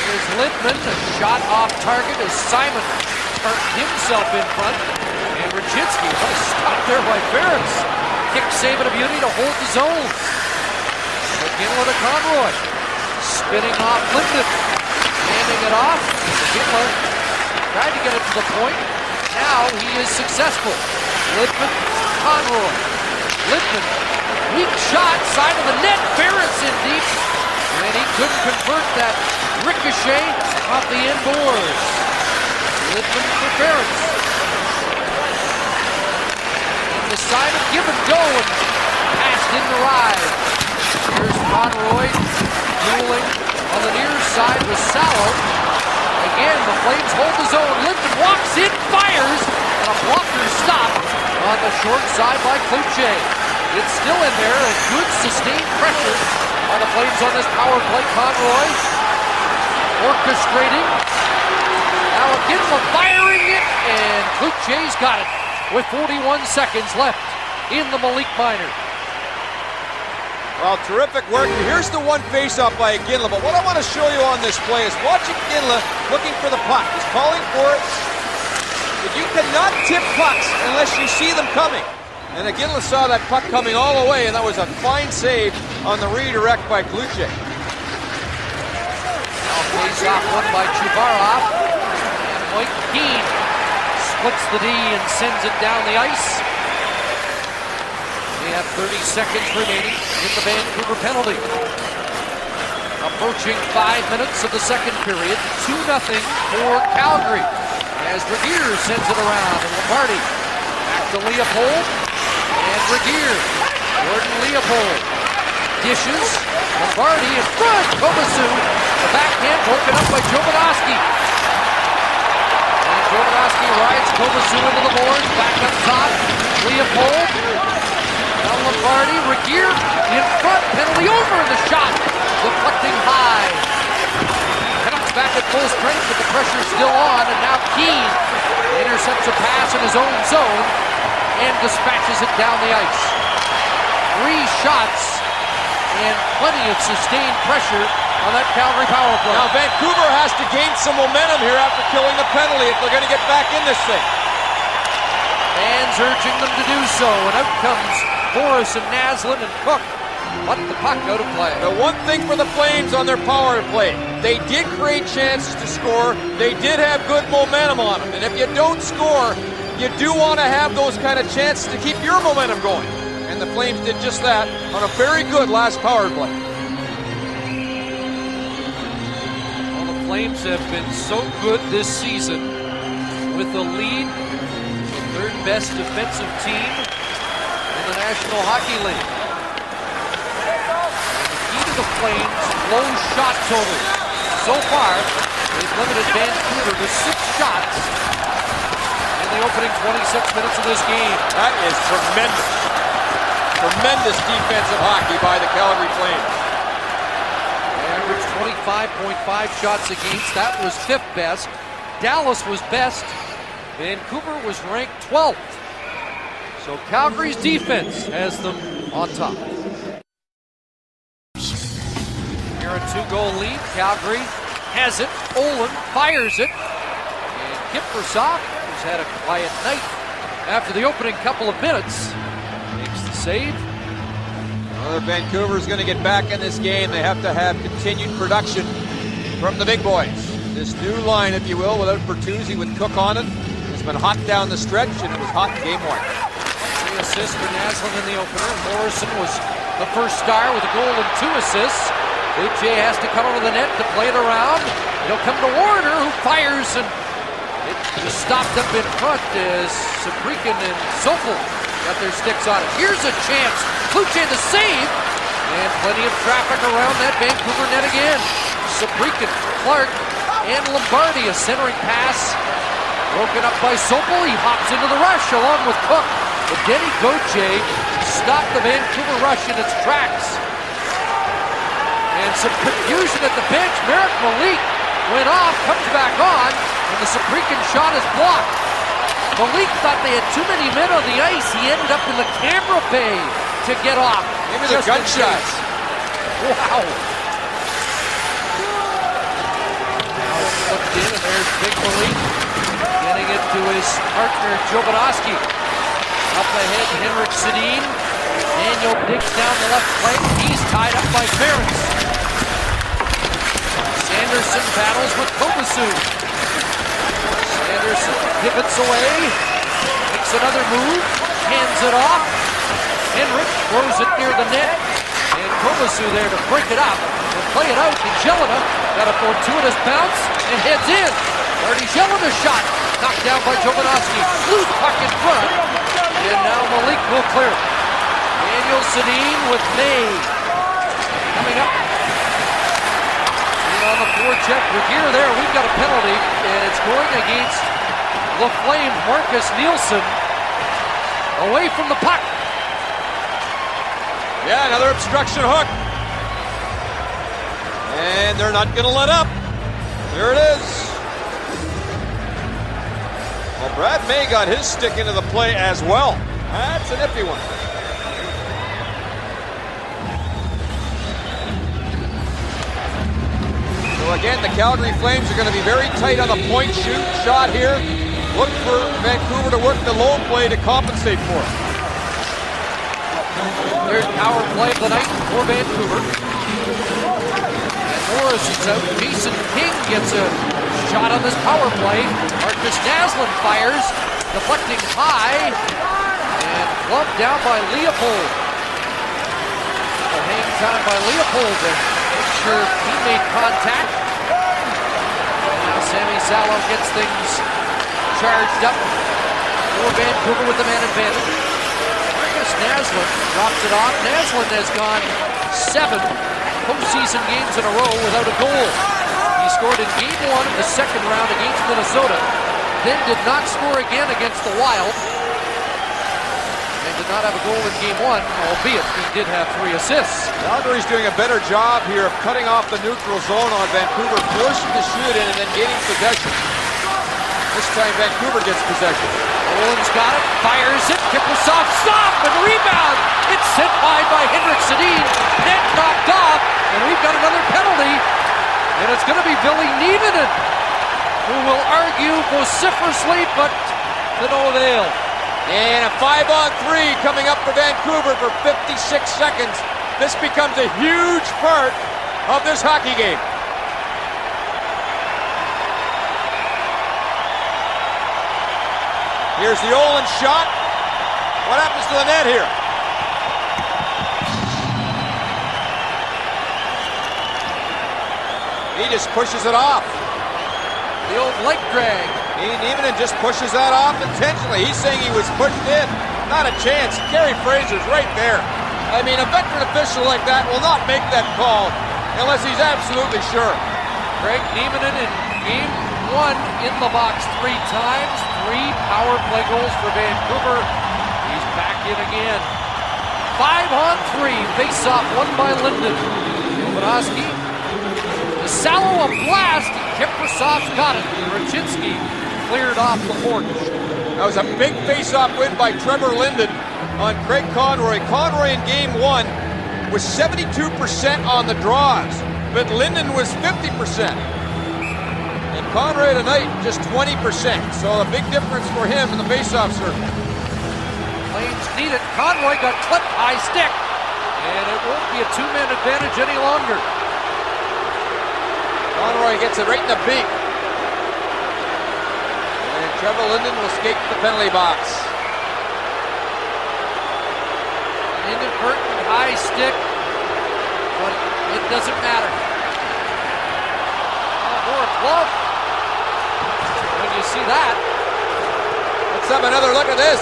Here's Lindman, a shot off target as Simon parked himself in front. And Raczynski, what a stop there by Ferentz. Kick save and a beauty to hold the zone. Ginla to Conroy. Spinning off Lindman. Handing it off. Ginla tried to get it to the point. Now he is successful. Lindman, Conroy. Lindman, weak shot, side of the net. Ferentz in deep. And he couldn't convert that ricochet off the end boards. Lindman for Ferentz. And the side of give and go, and pass didn't arrive. Here's Conroy dueling on the near side with Sallow. Again, the Flames hold the zone. Lindman walks in, fires, and a blocker stop on the short side by Cloutier. It's still in there, and good sustained pressure by the Flames on this power play. Conroy orchestrating. Now again, firing it, and Cloutier's got it with 41 seconds left in the Malik Minor. Well, terrific work. Here's the one face-off by Ginla, but what I want to show you on this play is watching Ginla looking for the puck. He's calling for it. But you cannot tip pucks unless you see them coming. And Ginla saw that puck coming all the way, and that was a fine save on the redirect by Cloutier. Now face-off won by Chubarov. And Mike Keane splits the D and sends it down the ice. We have 30 seconds remaining in the Vancouver penalty. Approaching 5 minutes of the second period. 2-0 for Calgary. As Regier sends it around, and Lombardi back to Leopold. And Regier. Gordon Leopold. Dishes. Lombardi in front. Kovasu. The backhand broken up by Jovanovski. And Jovanovski rides Kovasu into the boards. Back up top. Leopold. Now Lombardi, Regier in front, penalty over, and the shot deflecting high. Canucks back at full strength, but the pressure's still on, and now Keane intercepts a pass in his own zone and dispatches it down the ice. 3 shots and plenty of sustained pressure on that Calgary power play. Now Vancouver has to gain some momentum here after killing the penalty if they're going to get back in this thing. Fans urging them to do so, and out comes Boris and Naslund and Cook. Let the puck go to play. The one thing for the Flames on their power play, they did create chances to score. They did have good momentum on them. And if you don't score, you do want to have those kind of chances to keep your momentum going. And the Flames did just that on a very good last power play. Well, the Flames have been so good this season with the lead, the third best defensive team in the National Hockey League. The Flames' low shot total. So far, they've limited Vancouver to 6 shots in the opening 26 minutes of this game. That is tremendous. Tremendous defensive hockey by the Calgary Flames. Average 25.5 shots against. That was 5th best. Dallas was best. Vancouver was ranked 12th. So Calgary's defense has them on top. A 2-goal lead. Calgary has it. Olin fires it. And Kiprusoff, who's had a quiet night after the opening couple of minutes, makes the save. Well, Vancouver's going to get back in this game. They have to have continued production from the big boys. This new line, if you will, without Bertuzzi with Cook on it, has been hot down the stretch, and it was hot in game 1. The assist for Naslund in the opener. Morrison was the first star with a goal and 2 assists. Luce has to come over the net to play it around. It'll come to Warner, who fires, and it just stopped up in front as Sabrikin and Sofel got their sticks on it. Here's a chance. Luce to save, and plenty of traffic around that Vancouver net again. Sabrikin, Clark, and Lombardi, a centering pass. Broken up by Sofel. He hops into the rush along with Cook. But Denny Gauthier stopped the Vancouver rush in its tracks. And some confusion at the bench. Merrick Malik went off, comes back on, and the Sabrikin shot is blocked. Malik thought they had too many men on the ice. He ended up in the camera bay to get off. Maybe the gunshots. Wow. Now flipped in, and there's Big Malik getting it to his partner, Jovanovski. Up ahead, Henrik Sedin. Daniel digs down the left flank. He's tied up by Ferentz. Sanderson battles with Kovasu. Sanderson pivots away, makes another move, hands it off. Henrik throws it near the net, and Kovasu there to break it up and play it out. And Jelena got a fortuitous bounce and heads in. Marty Jelena's shot knocked down by Jovanovski. Loose puck in front, and now Malik will clear it. Daniel Sedin with May coming up. And on the forecheck with here there, we've got a penalty, and it's going against the Flames. Marcus Nielsen away from the puck. Yeah, another obstruction hook. And they're not going to let up. There it is. Well, Brad May got his stick into the play as well. That's an iffy one. So again, the Calgary Flames are going to be very tight on the point shoot shot here. Look for Vancouver to work the low play to compensate for it. There's power play of the night for Vancouver. And Morris is out. Jason King gets a shot on this power play. Marcus Naslund fires, deflecting high, and clubbed down by Leopold. A hang time by Leopold to make sure he made contact. Now Sammy Salo gets things charged up for Vancouver with the man advantage. Marcus Naslund drops it off. Naslund has gone 7 postseason games in a row without a goal. He scored in Game 1 of the second round against Minnesota, then did not score again against the Wild, and did not have a goal in Game 1, albeit he did have 3 assists. Calgary's doing a better job here of cutting off the neutral zone on Vancouver, forcing the shoot in and then gaining possession. This time Vancouver gets possession. Owen's got it, fires it, Kiprusoff stop and rebound. It's sent wide by Henrik Sedin, net knocked off, and we've got another penalty. And it's going to be Billy Nieminen, who will argue vociferously, but to no avail. And a 5-on-3 coming up for Vancouver for 56 seconds. This becomes a huge part of this hockey game. Here's the Olin shot. What happens to the net here? He just pushes it off. The old leg drag. Nieminen just pushes that off intentionally. He's saying he was pushed in. Not a chance. Gary Fraser's right there. I mean, a veteran official like that will not make that call unless he's absolutely sure. Greg Nieminen in Game 1 in the box 3 times. 3 power play goals for Vancouver. He's back in again. 5-on-3. Face-off won by Linden. Jovanovski. Salo a blast. Kiprusoff's got it. Raczynski cleared off the porch. That was a big face-off win by Trevor Linden on Craig Conroy. Conroy in Game 1 was 72% on the draws, but Linden was 50%. And Conroy tonight just 20%. So a big difference for him in the face-off circle. Flames need it. Conroy got clipped high stick, and it won't be a 2-man advantage any longer. Conroy gets it right in the beak. And Trevor Linden will skate to the penalty box. Inadvertent high stick, but it doesn't matter. More glove. When you see that. Let's have another look at this.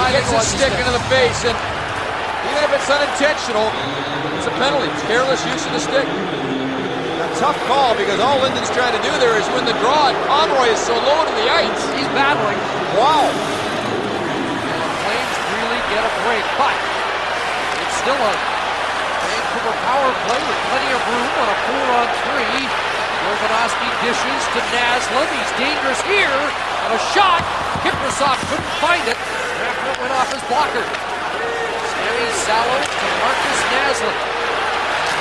He gets his stick into the face, and even if it's unintentional, it's a penalty. It's careless use of the stick. A tough call, because all Linden's trying to do there is win the draw, and Conroy is so low to the ice. He's battling. Wow. The Flames really get a break, but it's still a Vancouver power play with plenty of room on a 4-on-3. Jovanovski dishes to Naslund. He's dangerous here, and a shot. Kiprasov couldn't find it after it went off his blocker. Sammy Salo to Marcus Naslund.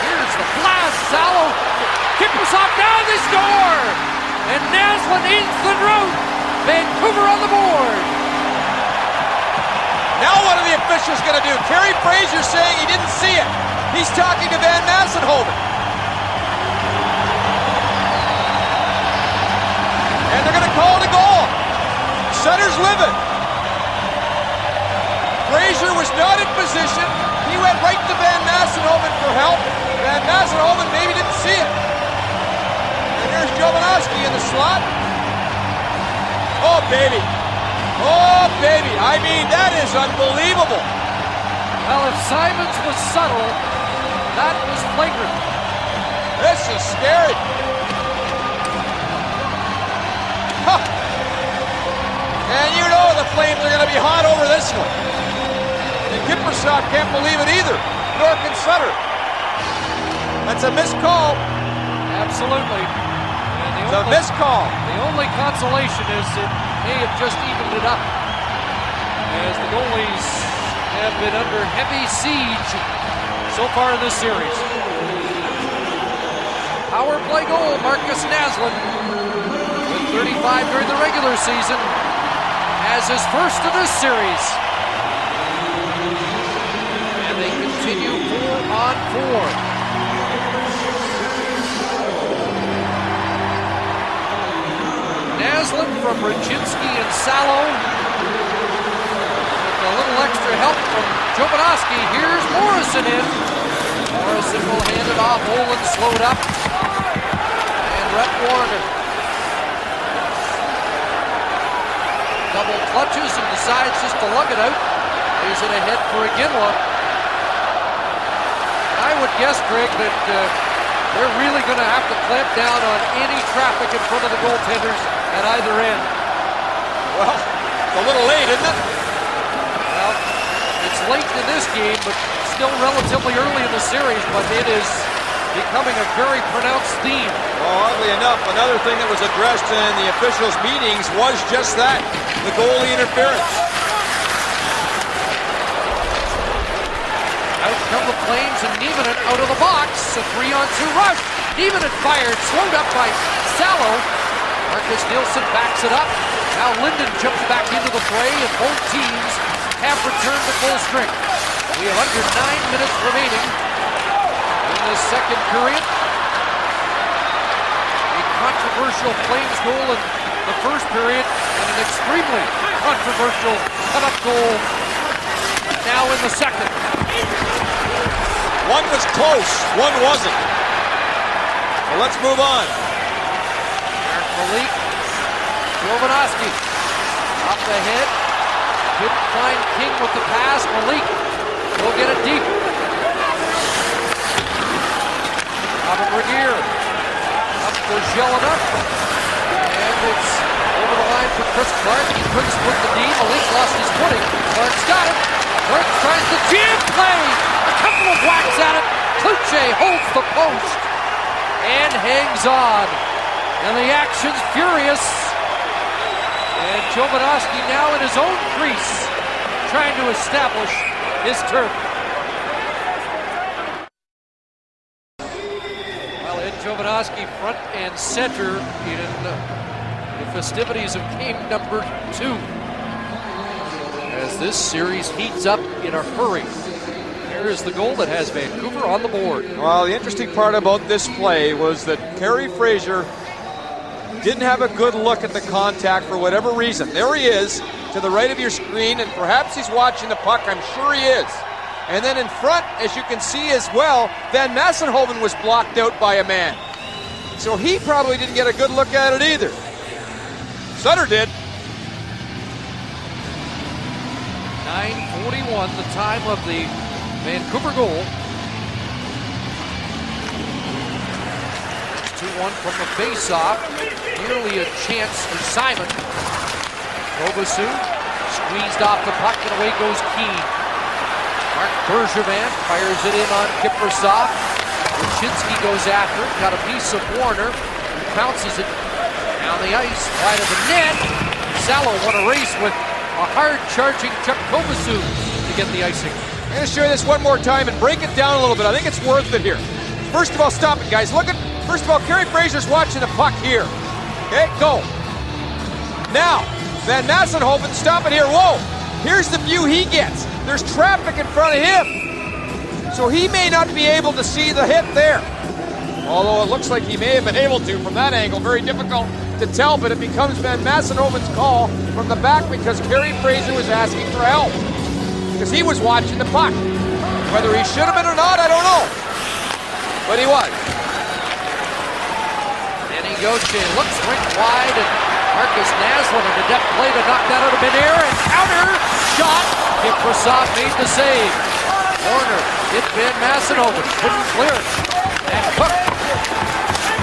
Here's the blast. Salo. Kiprasov, now they score! And Naslund instant route. Vancouver on the board. Now what are the officials going to do? Kerry Fraser saying he didn't see it. He's talking to Van Massenhoven. And they're going to call it a goal. Center's livid. Fraser was not in position. He went right to Van Massenhoven for help. Van Massenhoven maybe didn't see it. And here's Jovanovski in the slot. Oh, baby. Oh, baby. I mean, that is unbelievable. Well, if Simons was subtle, that was flagrant. This is scary. Huh. And you know the Flames are going to be hot over this one. And Kiprasov can't believe it either, nor can Sutter. That's a missed call. Absolutely. It's a missed call. The only consolation is it may have just evened it up, as the goalies have been under heavy siege so far in this series. Power play goal, Marcus Naslund, with 35 during the regular season, as his first of this series. And they continue 4-on-4. Naslund from Raczynski and Salo. With a little extra help from Jovanovski. Here's Morrison in. Morrison will hand it off. Olin slowed up. And Rhett Warner double clutches and decides just to lug it out. Lays it ahead for Iginla. I would guess, Greg, that they're really going to have to clamp down on any traffic in front of the goaltenders at either end. Well, it's a little late, isn't it? Well, it's late in this game, but still relatively early in the series, but it is becoming a very pronounced theme. Well, oddly enough, another thing that was addressed in the officials' meetings was just that, the goalie interference. Out come the Flames, and Nieminen out of the box. A 3-on-2 rush. Nieminen fired, slowed up by Salo. Marcus Nilsson backs it up. Now Linden jumps back into the fray, and both teams have returned to full strength. We have under 9 minutes remaining in the second period. A controversial Flames goal in the first period, and an extremely controversial cut-up goal now in the second. One was close, one wasn't. Well, let's move on. Malik, Jovanovski, off the head, couldn't find King with the pass. Malik will get it deep. Robin Regier, up for Jelena, and it's over the line for Chris Clark. He couldn't split the D. Malik lost his footing. Clark's got it. Clark tries to jam play. A couple of whacks at it. Kluche holds the post and hangs on. And the action's furious. And Jovanovski now in his own crease, trying to establish his turf. Well, Ed Jovanovski front and center in the festivities of game number 2. As this series heats up in a hurry. Here is the goal that has Vancouver on the board. Well, the interesting part about this play was that Carey Fraser didn't have a good look at the contact for whatever reason. There he is to the right of your screen, and perhaps he's watching the puck. I'm sure he is. And then in front, as you can see as well, Van Massenhoven was blocked out by a man. So he probably didn't get a good look at it either. Sutter did. 9:41, the time of the Vancouver goal. 2-1 from the face-off. Nearly a chance for Simon. Kovacic squeezed off the puck, and away goes Keane. Mark Bergevin fires it in on Kiprusoff. Wyshynski goes after it. Got a piece of Warner. Bounces it down the ice, wide of the net. Salo won a race with a hard-charging Chuck Kovacic to get the icing. I'm going to show you this one more time and break it down a little bit. I think it's worth it here. First of all, stop it, guys. Look at, first of all, Carey Fraser's watching the puck here. Okay, go. Now, Van Massenhoven, stop it here. Whoa, here's the view he gets. There's traffic in front of him. So he may not be able to see the hit there. Although it looks like he may have been able to from that angle. Very difficult to tell, but it becomes Van Massenhoven's call from the back because Carey Fraser was asking for help. Because he was watching the puck. Whether he should have been or not, I don't know. But he was. Danny Gauthier looks rink wide, and Marcus Naslund in a depth play to knock that out of midair, and counter shot. Kiprusoff made the save. Warner hit Van Massenhoven, couldn't clear it. And Cook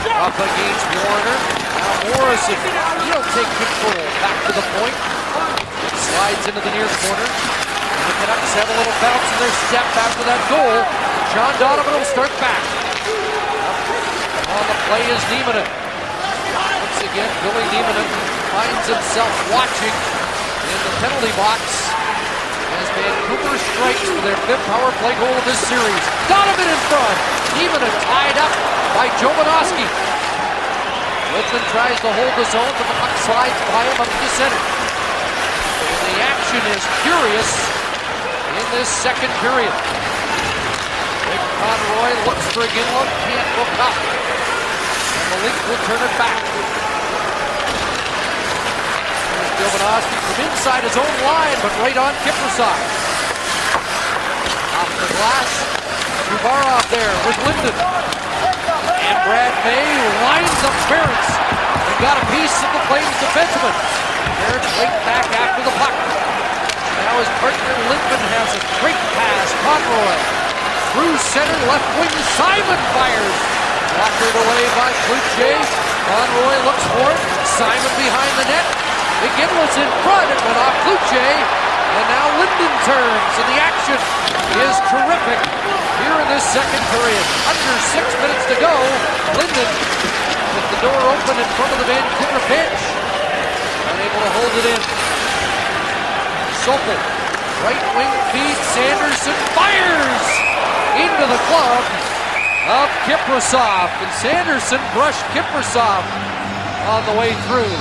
up against Warner. Now Morrison, he'll take control. Back to the point. Slides into the near corner. And the Canucks have a little bounce in their step after that goal. John Donovan will start back. On the play is Nieminen. Once again, Billy Nieminen finds himself watching in the penalty box as Vancouver strikes for their fifth power play goal of this series. Donovan in front. Nieminen tied up by Jovanovski. Littman tries to hold the zone, but the puck slides by him up to center. And the action is furious in this second period. Rick Conroy looks for Ginla, can't look up. And Malik will turn it back. There's Jovanovski from inside his own line, but right on Kiprusoff. Off the glass, Chubarov there with Linden. And Brad May lines up Ferentz and got a piece of the Flames defenseman. Ferentz right back after the puck. Now his partner Linden has a great pass. Conroy through center, left wing. Simon fires. Blocked away by Cloutier. Conroy looks for it. Simon behind the net. McGinley's in front. It went off Cloutier. And now Linden turns. And the action is terrific here in this second period. Under 6 minutes to go. Linden with the door open in front of the Vancouver bench. Unable to hold it in. Sokol, right wing feed, Sanderson fires into the glove of Kiprusoff, and Sanderson brushed Kiprusoff on the way through.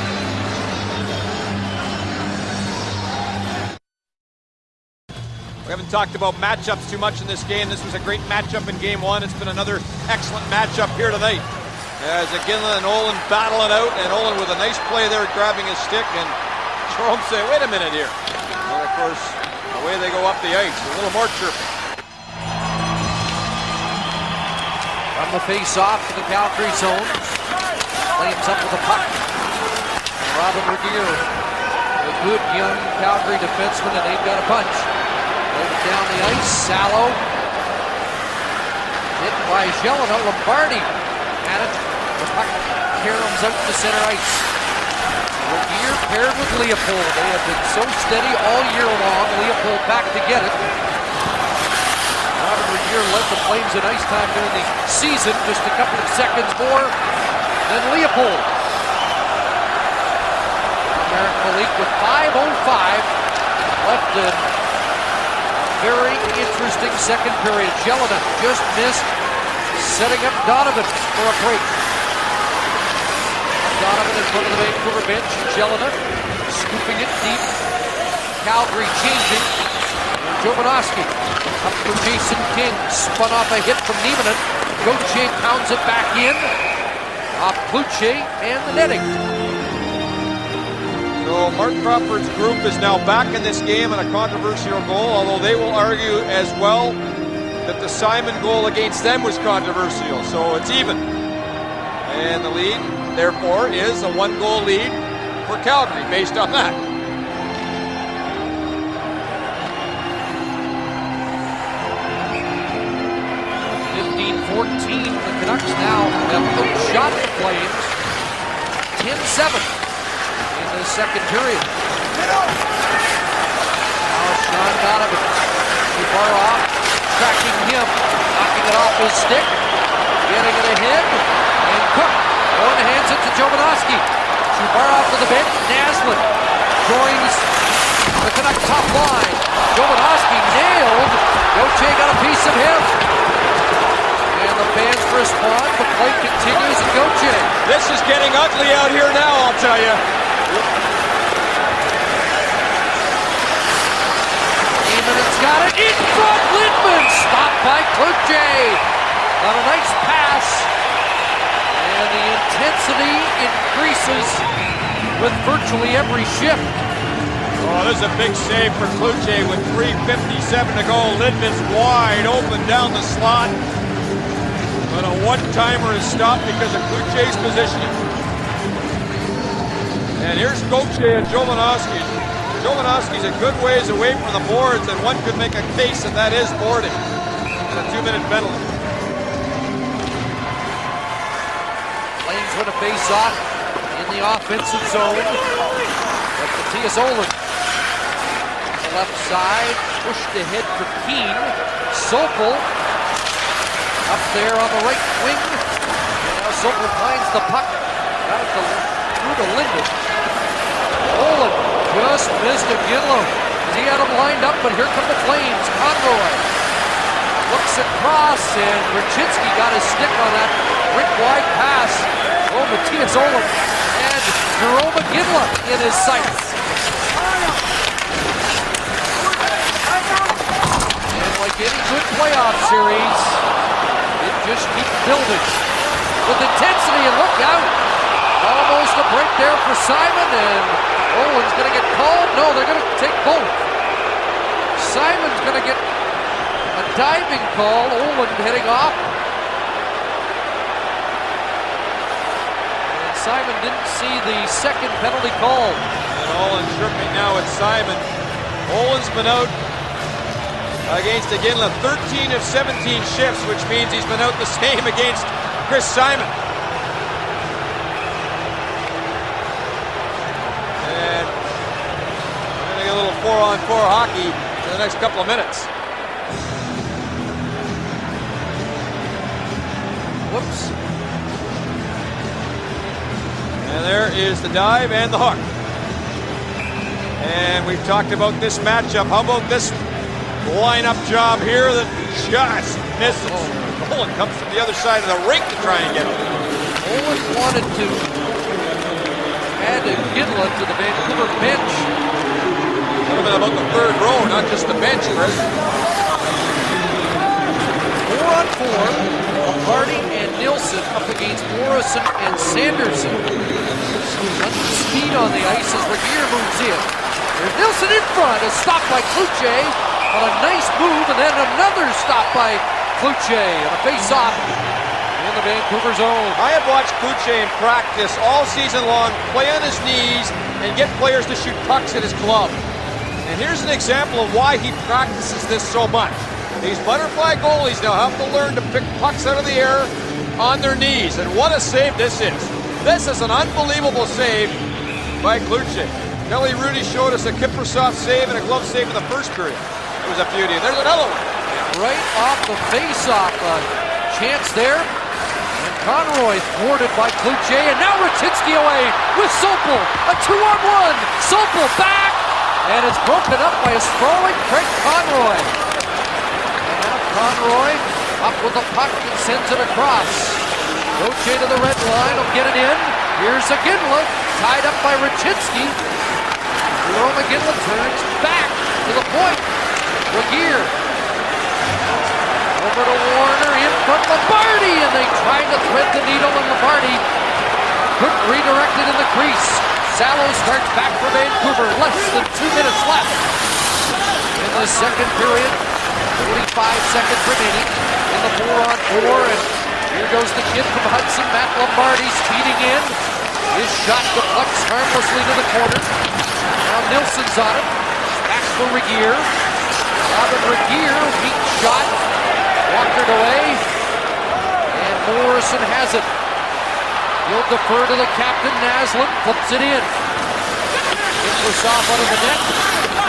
We haven't talked about matchups too much in this game. This was a great matchup in game one. It's been another excellent matchup here tonight. As Ginla and Olin battle it out, and Olin with a nice play there grabbing his stick, and Jerome saying, wait a minute here. And of course, away they go up the ice. A little more chirping. From the face-off to the Calgary zone. Flames up with the puck. And Robin Regeer, a good young Calgary defenseman, and they've got a bunch. Played it down the ice. Salo. Hit by Jelena. Lombardi at it. The puck caroms out to center ice. Regeer paired with Leopold. They have been so steady all year long. Leopold back to get it. Robin Regeer led the Flames in ice time during the season. Just a couple of seconds more than Leopold. Merrick Malik with 5:05 left in a very interesting second period. Jelena just missed, setting up Donovan for a break. Donovan in front of the Vancouver bench. Jelena scooping it deep. Calgary changing. Jovanovski Up for Jason King. Spun off a hit from Niemanen. Gauthier pounds it back in. Off Cloutier and the netting. So Mark Crawford's group is now back in this game on a controversial goal, although they will argue as well that the Simon goal against them was controversial. So it's even. And the lead, therefore, is a 1-goal lead for Calgary based on that. 14, the Canucks now have outshot the Flames 10-7 in the second period. Now Sean Donovan, Chubarov tracking him, knocking it off his stick, getting it ahead, and Cook hands it to Jovanovski. Chubarov to the bench, Naslund joins the Canucks top line. Jovanovski nailed, Gauthier got a piece of him. And the fans respond, the play continues and Gauthier. This is getting ugly out here now, I'll tell you. Niemanen's got it in front, Lindman, stopped by Cloutier. On a nice pass. And the intensity increases with virtually every shift. Oh, this is a big save for Cloutier with 3:57 to go. Lindman's wide open down the slot. But a one-timer is stopped because of Cloutier's positioning. And here's Gauthier and Jovanovski. Jovanovski's a good ways away from the boards, and one could make a case that is boarding. And a 2-minute penalty. Flames win a face-off in the offensive zone. But Matthias Ohlund on the left side, pushed ahead for Keane. Sokol up there on the right wing. Now Sokol finds the puck. Got it through to Linden. Ohlund just missed Iginla. He had him lined up, but here come the Flames. Conroy looks across, and Raczynski got his stick on that rink-wide pass. Oh, Matthias Ohlund and Jerome Iginla in his sights. And like any good playoff series, just keep building with intensity, and look out. Almost a break there for Simon, and Ohlund's going to get called. No, they're going to take both. Simon's going to get a diving call. Ohlund heading off. And Simon didn't see the second penalty call. And Ohlund tripping now at Simon. Ohlund's been out against Iginla 13 of 17 shifts, which means he's been out the same against Chris Simon. And we're going to get a little 4-on-4 hockey in the next couple of minutes. Whoops. And there is the dive and the hook. And we've talked about this matchup. How about this line-up job here that just misses? Ohlund comes from the other side of the rink to try and get him. Ohlund wanted to add Iginla to the Vancouver bench. Would have been about the third row, not just the bench, Chris. 4-on-4, Hardy and Nilsson up against Morrison and Sanderson. Speed on the ice as Regier moves in. There's Nilsson in front, a stop by Cloutier on a nice move, and then another stop by Cloutier and a face-off in the Vancouver zone. I have watched Cloutier in practice all season long play on his knees and get players to shoot pucks at his glove. And here's an example of why he practices this so much. These butterfly goalies now have to learn to pick pucks out of the air on their knees, and what a save this is. This is an unbelievable save by Cloutier. Kelly Rudy showed us a Kiprusoff save and a glove save in the first period. It was a beauty. And there's another one. Right off the face-off. Chance there. And Conroy thwarted by Cloutier. And now Raczynski away with Sokol. A 2-on-1. Sokol back. And it's broken up by a sprawling Craig Conroy. And now Conroy up with the puck and sends it across. Gauthier to the red line. Will get it in. Here's Iginla. Tied up by Raczynski. Jerome Iginla turns back to the point. Regier Over to Warner, in from Lombardi, and they tried to thread the needle, and Lombardi couldn't redirect it in the crease. Salo starts back for Vancouver, less than 2 minutes left in the second period. 45 seconds remaining in the 4-on-4, and here goes the kid from Hudson, Matt Lombardi, speeding in. His shot deflects harmlessly to the corner. Now Nilsson's on it. Back for Regier. Robin Regier, weak shot. Walkered away. And Morrison has it. He'll defer to the captain, Naslund. Flips it in. Kiprusoff out of the net.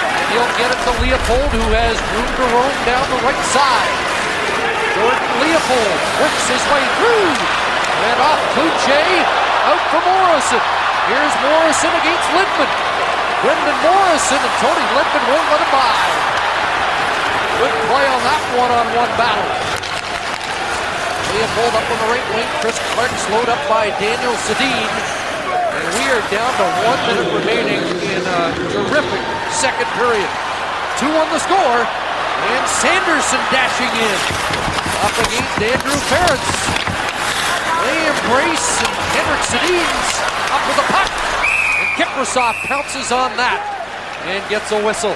And he'll get it to Leopold, who has room to roam down the right side. Jordan Leopold works his way through. And off Kluche. Out for Morrison. Here's Morrison against Lindman. Brendan Morrison, and Tony Lindman won't let him by. Good play on that one-on-one battle. Leopold up on the right wing. Chris Clark slowed up by Daniel Sedin. And we are down to 1 minute remaining in a terrific second period. 2 on the score. And Sanderson dashing in. Up against Andrew Ferentz. They embrace, and Henrik Sedin's up with the puck. And Kiprusoff pounces on that and gets a whistle.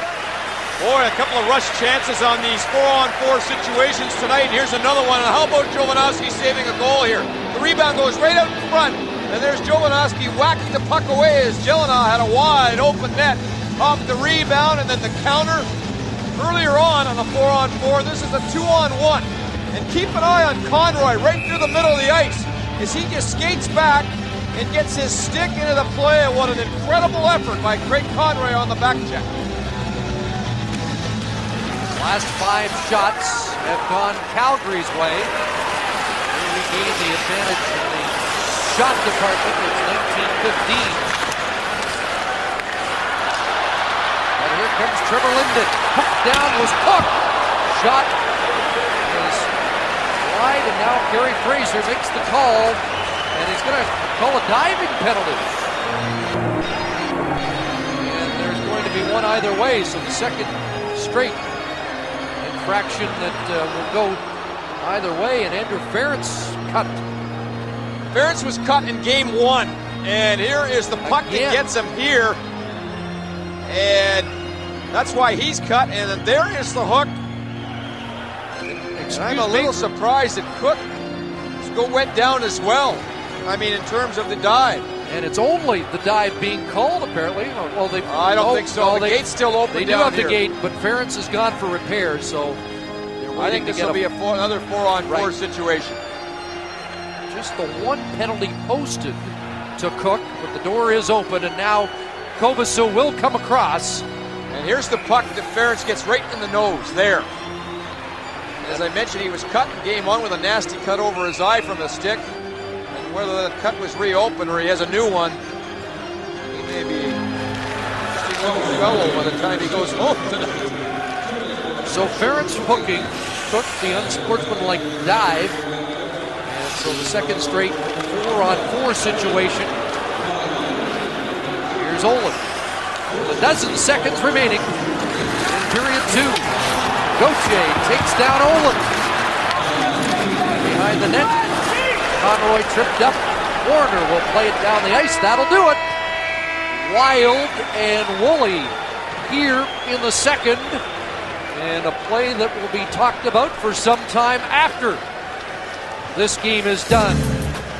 Boy, a couple of rush chances on these 4-on-4 situations tonight. Here's another one. And how about Jovanovski saving a goal here? The rebound goes right out in front. And there's Jovanovski whacking the puck away as Jelena had a wide open net off the rebound. And then the counter earlier on the 4-on-4. This is a 2-on-1. And keep an eye on Conroy right through the middle of the ice as he just skates back and gets his stick into the play. And what an incredible effort by Craig Conroy on the back check. Last 5 shots have gone Calgary's way. They regain the advantage in the shot department. It's 19-15. And here comes Trevor Linden. Hooked down was Cook. Shot is wide, and now Gary Fraser makes the call. And he's going to call a diving penalty. And there's going to be one either way, so the second straight infraction that will go either way, and Andrew Ferentz cut. Ferentz was cut in game 1, and here is the puck that gets him here. And that's why he's cut, and then there is the hook. And I'm a little surprised that Cook went down as well. I mean, in terms of the dive. And it's only the dive being called, apparently. Well, I don't think so. The gate's still open. They do have the gate, but Ferentz has gone for repairs, so I think this will be another 4-on-4 situation. Just the one penalty posted to Cook, but the door is open, and now Kovacic will come across. And here's the puck that Ferentz gets right in the nose there. As I mentioned, he was cut in game 1 with a nasty cut over his eye from the stick. And whether the cut was reopened or he has a new one, he may be a fellow by the time he goes home tonight. So Ferentz hooking took the unsportsmanlike dive. And so the second straight 4-on-4 situation. Here's Olin. With a dozen seconds remaining in period 2. Gauthier takes down Olin. Behind the net. Conroy tripped up. Warner will play it down the ice. That'll do it. Wild and Woolley here in the second. And a play that will be talked about for some time after this game is done.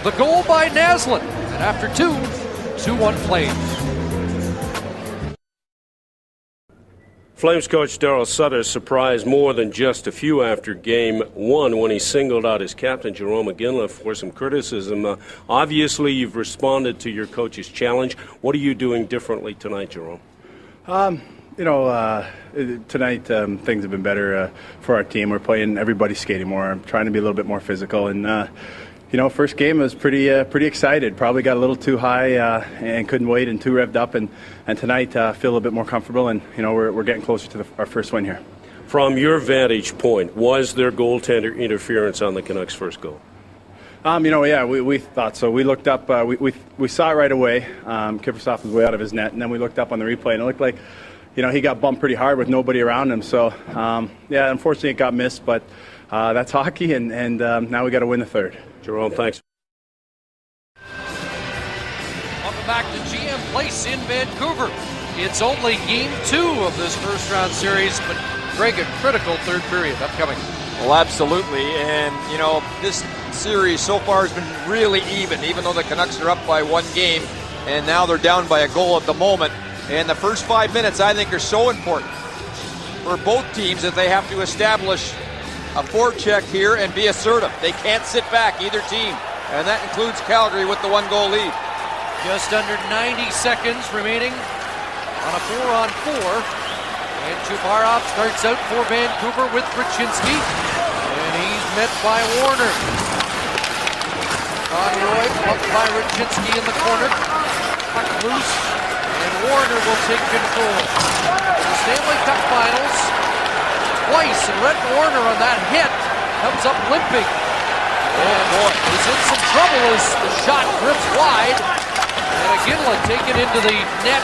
The goal by Naslund. And after 2-1 Flames. Flames coach Darryl Sutter surprised more than just a few after game 1 when he singled out his captain, Jerome McGinley, for some criticism. Obviously, you've responded to your coach's challenge. What are you doing differently tonight, Jerome? Tonight things have been better for our team. We're playing everybody skating more. I'm trying to be a little bit more physical. And, first game I was pretty excited. Probably got a little too high and couldn't wait and too revved up. And tonight I feel a little bit more comfortable. And, we're getting closer to our first win here. From your vantage point, was there goaltender interference on the Canucks' first goal? We thought so. We looked up. We saw it right away. Kiprusoff was way out of his net. And then we looked up on the replay and it looked like he got bumped pretty hard with nobody around him. So, yeah, unfortunately it got missed, but that's hockey, and now we got to win the third. Jerome, thanks. Welcome back to GM Place in Vancouver. It's only game 2 of this first-round series, but Greg, a critical third period upcoming. Well, absolutely, and this series so far has been really even though the Canucks are up by 1 game, and now they're down by a goal at the moment. And the first 5 minutes, I think, are so important for both teams that they have to establish a forecheck here and be assertive. They can't sit back, either team, and that includes Calgary with the 1-goal lead. Just under 90 seconds remaining on a 4-on-4. And Chubarov starts out for Vancouver with Brzezinski. And he's met by Warner. Conroy bumped by Brzezinski in the corner. Puck loose. And Warner will take control. The Stanley Cup Finals. Twice. And Rhett Warner on that hit comes up limping. And boy, he's in some trouble as the shot drifts wide. And Iginla taken into the net.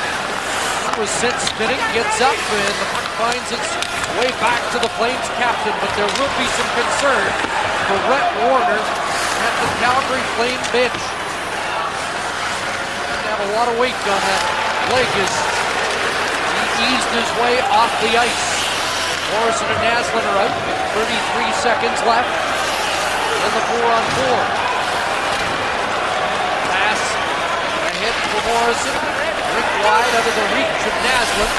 He was sent spinning, gets up, and the puck finds its way back to the Flames captain. But there will be some concern for Rhett Warner at the Calgary Flame bench. Doesn't have a lot of weight on that leg as he eased his way off the ice. Morrison and Naslund are out. 33 seconds left in the 4-on-4. Pass ahead for Morrison. Rick wide out of the reach of Naslund.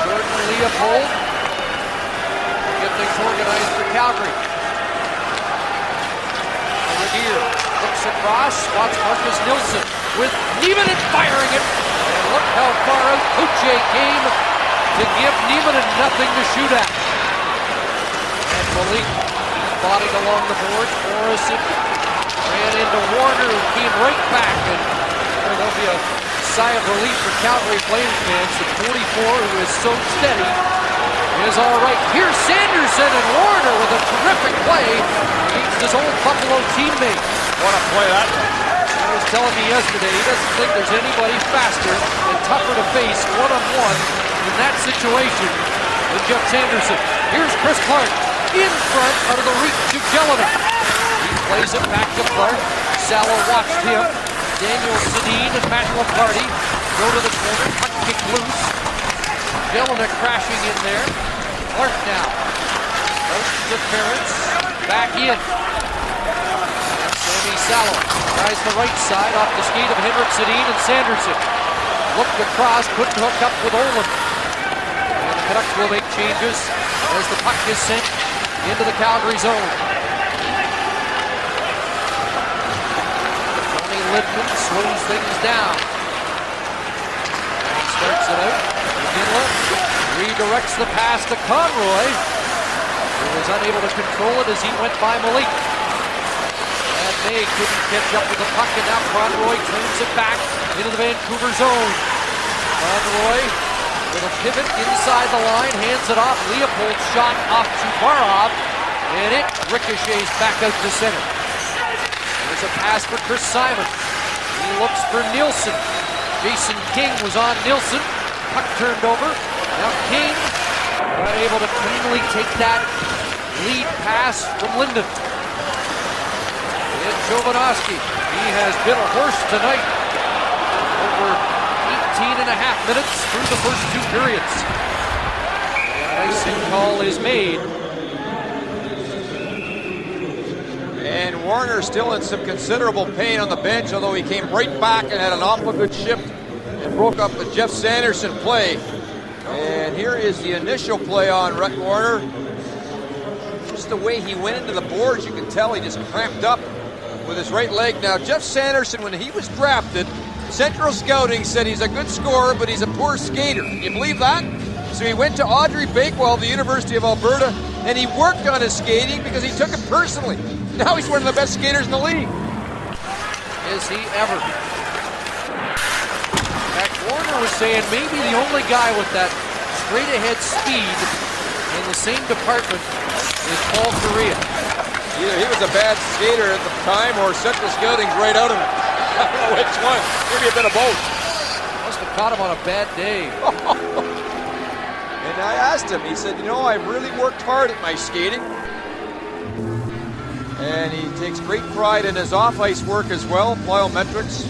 Jordan Leopold will get things organized for Calgary. Revere looks across, spots Marcus Nilsson with Nieminen firing it. And look how far out Kuche came to give Nieminen nothing to shoot at. And Malik bodied along the boards. Morrison ran into Warner, who came right back. And there'll be a sigh of relief for Calgary Flames fans. The 44, who is so steady, is all right. Here's Sanderson, and Warner with a terrific play against his old Buffalo teammate. What a play that was. He was telling me yesterday he doesn't think there's anybody faster and tougher to face one-on-one in that situation than Jeff Sanderson. Here's Chris Clark in front out of the reach of Jelinek. He plays it back to Clark. Salo watched him. Daniel Sedin and Matt Lamparty go to the corner. Puck kick loose. Jelinek crashing in there. Clark now. First interference. Back in. Sammy Salo tries the right side off the skate of Henrik Sedin and Sanderson. Looked across, couldn't hook up with Olin. And the Canucks will make changes as the puck is sent into the Calgary zone. Tony Lidman slows things down. And starts it out. Iginla redirects the pass to Conroy, who was unable to control it as he went by Malik. And May couldn't catch up with the puck, and now Conroy turns it back into the Vancouver zone. Conroy with a pivot inside the line, hands it off. Leopold shot off Chubarov, and it ricochets back out to center. There's a pass for Chris Simon. He looks for Nilsson. Jason King was on Nilsson. Puck turned over. Now King not able to cleanly take that lead pass from Linden. And Jovanovski, he has been a horse tonight. Over 18 and a half minutes through the first 2 periods. And icing call is made. And Warner still in some considerable pain on the bench, although he came right back and had an awful good shift and broke up the Jeff Sanderson play. And here is the initial play on Rhett Warner. Just the way he went into the boards, you can tell he just cramped up with his right leg. Now, Jeff Sanderson, when he was drafted, Central Scouting said he's a good scorer, but he's a poor skater. Can you believe that? So he went to Audrey Bakewell of the University of Alberta, and he worked on his skating because he took it personally. Now he's one of the best skaters in the league. Is he ever? Jack Warner was saying maybe the only guy with that straight-ahead speed in the same department is Paul Correa. Either he was a bad skater at the time or Central Scouting's right out of him. I don't know which one. Maybe a bit of both. Must have caught him on a bad day. And I asked him, he said, you know, I've really worked hard at my skating. And he takes great pride in his off-ice work as well, plyometrics.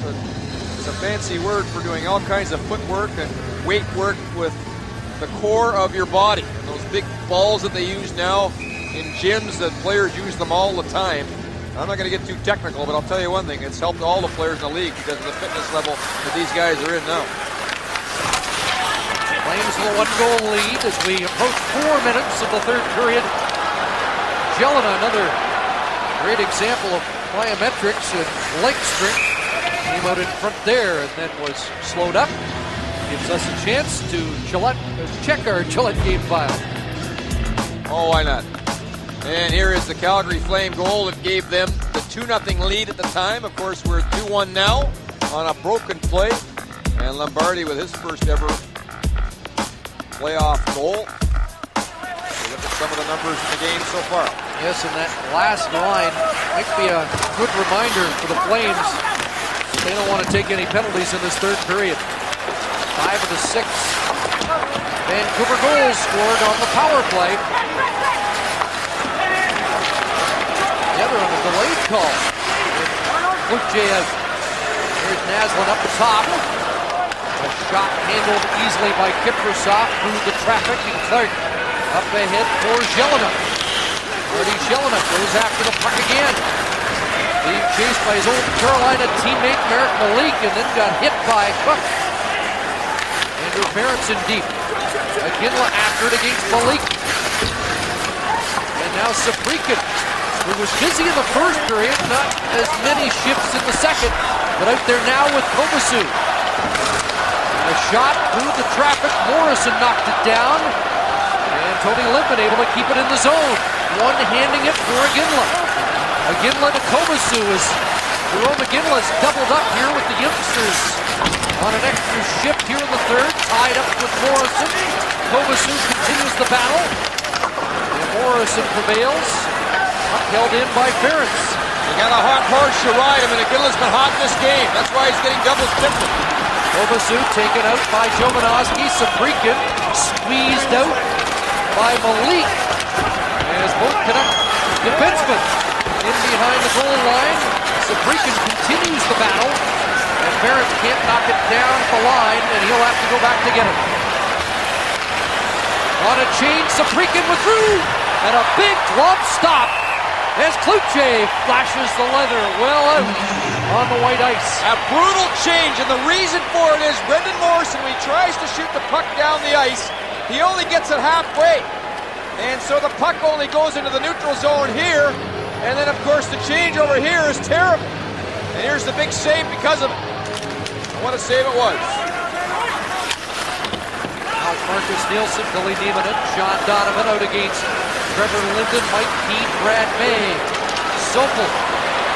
It's a fancy word for doing all kinds of footwork and weight work with the core of your body. And those big balls that they use now in gyms, that players use them all the time. I'm not going to get too technical, but I'll tell you one thing, it's helped all the players in the league because of the fitness level that these guys are in now. Flames with a 1-goal lead as we approach 4 minutes of the third period. Jelena, another great example of plyometrics and leg strength. Came out in front there and then was slowed up. Gives us a chance to check our Gillette game file. Oh, why not? And here is the Calgary Flame goal that gave them the 2-0 lead at the time. Of course, we're 2-1 now on a broken play. And Lombardi with his first ever playoff goal. Look at some of the numbers in the game so far. Yes, and that last line might be a good reminder for the Flames. They don't want to take any penalties in this third period. 5 of the 6 Vancouver goals scored on the power play. The other on the delayed call. Luke out. Here's Naslund up the top. A shot handled easily by Kiprasov through the traffic, and Clark up ahead for Jelena. Marty Jelena goes after the puck again. Being chased by his old Carolina teammate Merrick Malik, and then got hit by Cook. Andrew Berenson deep. Iginla after it against Malik. And now Saprikin, who was busy in the first period, not as many shifts in the second, but out there now with Kovasu. A shot through the traffic. Morrison knocked it down. And Tony Lippman able to keep it in the zone. One-handing it for Iginla. Iginla to Kovasu as Jerome Iginla's doubled up here with the youngsters on an extra shift here in the third. Tied up with Morrison. Kovasu continues the battle. And Morrison prevails. Held in by Ferentz. You got a hot horse to ride him, and Iginla's been hot in this game. That's why he's getting double shifted. Kovasu taken out by Jovanovski. Saprikin squeezed out by Malik. As both Canuck defensemen in behind the goal line. Saprikin continues the battle. And Ferentz can't knock it down the line, and he'll have to go back to get it. On a change, Saprikin withdrew. And a big glove stop as Kluche flashes the leather well out on the white ice. A brutal change, and the reason for it is Brendan Morrison, when he tries to shoot the puck down the ice, he only gets it halfway. And so the puck only goes into the neutral zone here, and then of course the change over here is terrible. And here's the big save because of it. And what a save it was. Out Marcus Nielsen, Billy Niemanen, Sean Donovan out against Trevor Linden, Mike Keane, Brad May. Sokol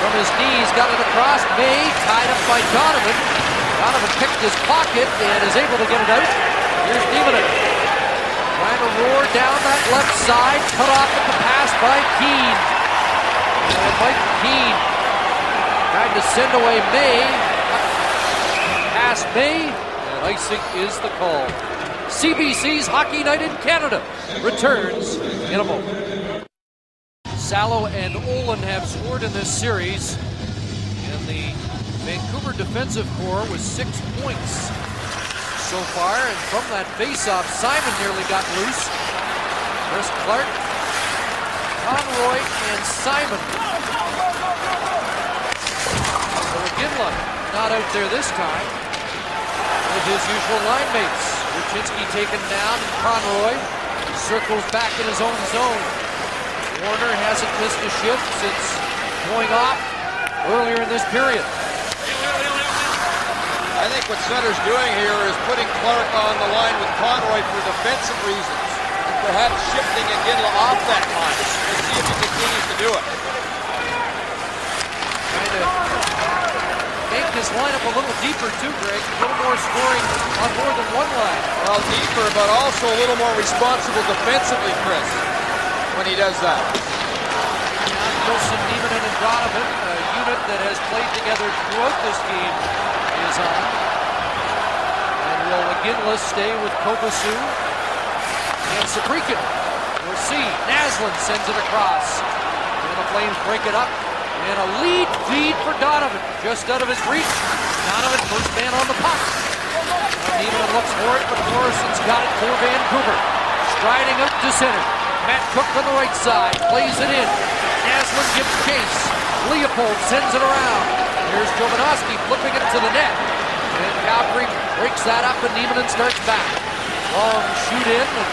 from his knees, got it across. May tied up by Donovan. Donovan picked his pocket and is able to get it out. Here's Niemanen. Trying to roar down that left side. Cut off at the pass by Keane. And Mike Keane trying to send away May. Pass May. And icing is the call. CBC's Hockey Night in Canada returns in a moment. Salo and Olin have scored in this series, and the Vancouver defensive core was 6 points so far, and from that face-off, Simon nearly got loose. Chris Clark, Conroy, and Simon. So Iginla not out there this time with his usual line mates. Ruchinski taken down, and Conroy circles back in his own zone. Warner hasn't missed a shift since going off earlier in this period. I think what Sutter's doing here is putting Clark on the line with Conroy for defensive reasons, and perhaps shifting Iginla off that line. Let's see if he continues to do it. Trying to make his lineup a little deeper too, Greg. A little more scoring on more than one line. Well, deeper, but also a little more responsible defensively, Chris, when he does that. Wilson, Niemanen, and Donovan, a unit that has played together throughout this game, is on. And Will Iginla stay with Kovacic and Sabrikin? We'll see. Naslund sends it across. And the Flames break it up. And a lead feed for Donovan. Just out of his reach. Donovan, first man on the puck. Neiman looks for it, but Morrison's got it for Vancouver. Striding up to center. Matt Cook on the right side. Plays it in. Naslund gives chase. Leopold sends it around. Here's Jovanovski flipping it to the net. And Calgary breaks that up, and Neiman starts back. Long shoot in, and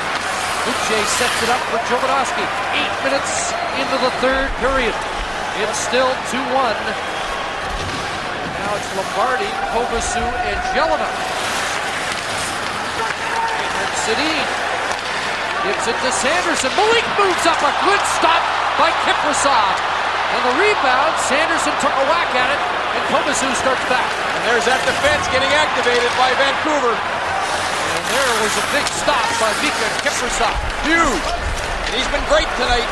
Luce sets it up for Jovanovski. 8 minutes into the third period. It's still 2-1. Now it's Lombardi, Kovacic, and Jelena. And Sedin gives it to Sanderson. Malik moves up, a good stop by Kiprasov. And the rebound, Sanderson took a whack at it, and Kovacic starts back. And there's that defense getting activated by Vancouver. And there was a big stop by Mika Kiprasov. Huge. And he's been great tonight.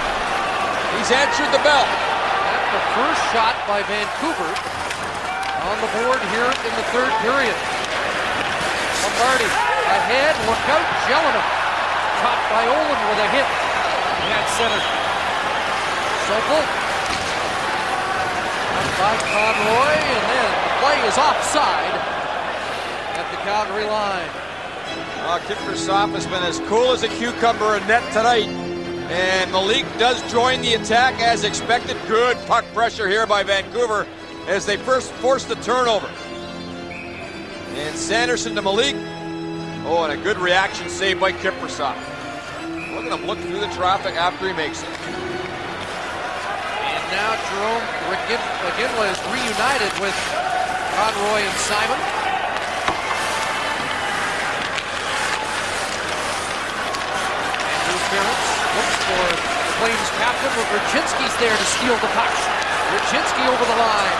He's answered the bell. That's the first shot by Vancouver on the board here in the third period. Lombardi ahead, look out, Jelena. Caught by Olin with a hit. At center. Sokol. By Conroy, and then the play is offside at the Calgary line. Kiprasov has been as cool as a cucumber in net tonight. And Malik does join the attack as expected. Good puck pressure here by Vancouver as they first force the turnover. And Sanderson to Malik. Oh, and a good reaction save by Kiprasov. Look at him look through the traffic after he makes it. Now Jerome Iginla is reunited with Conroy and Simon. Andrew Ferentz looks for the Flames captain, but Raczynski's there to steal the puck. Raczynski over the line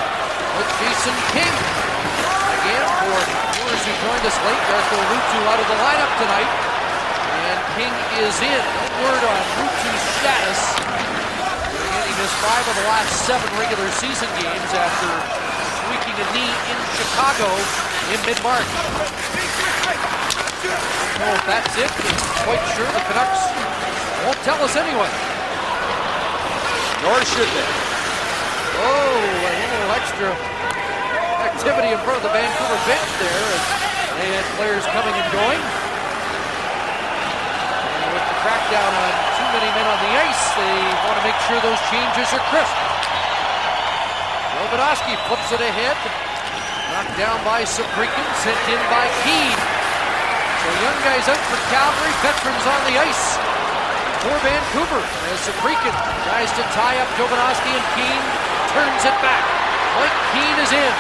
with Jason King. Again, for viewers who joined us late, Darko Ruutu out of the lineup tonight. And King is in. No word on Ruutu's status. He missed 5 of the last 7 regular season games after tweaking a knee in Chicago in mid-March. I don't know if that's it. I'm quite sure the Canucks won't tell us anyway. Nor should they. Oh, a little extra activity in front of the Vancouver bench there as they had players coming and going. And with the crackdown on too many men on the ice, they want to make sure those changes are crisp. Jovanovski flips it ahead. Knocked down by Sabrikin, sent in by Keane. So young guys out for Calgary, veterans on the ice for Vancouver. As Sabrikin tries to tie up Jovanovski, and Keane turns it back. Mike Keane is in.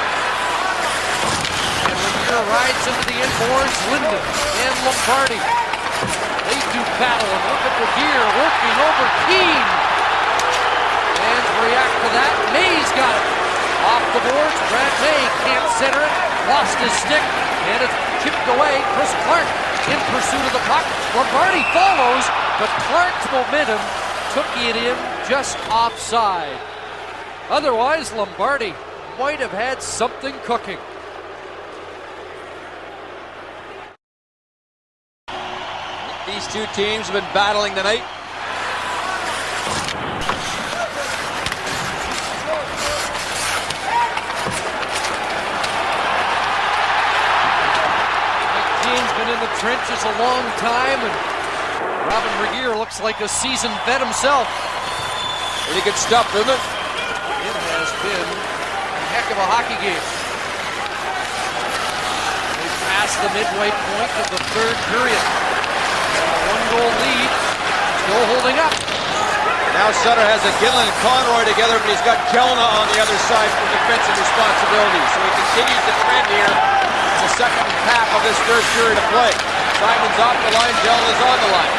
And Lemieux rides into the inboards. Linden and Lombardi. They do battle, and look at Regier working over Keane. And to react to that, May's got it. Off the boards, Brad May can't center it. Lost his stick, and it's chipped away. Chris Clark in pursuit of the puck. Lombardi follows, but Clark's momentum took it in just offside. Otherwise, Lombardi might have had something cooking. These two teams have been battling tonight. Keane's been in the trenches a long time, and Robin Regier looks like a seasoned vet himself. Pretty good stuff, isn't it? It has been a heck of a hockey game. They passed the midway point of the third period. A one-goal lead, still holding up. Now Sutter has Iginla and Conroy together, but he's got Jelena on the other side for defensive responsibility. So he continues the trend here in the second half of this third period of play. Simon's off the line, Jelena's on the line.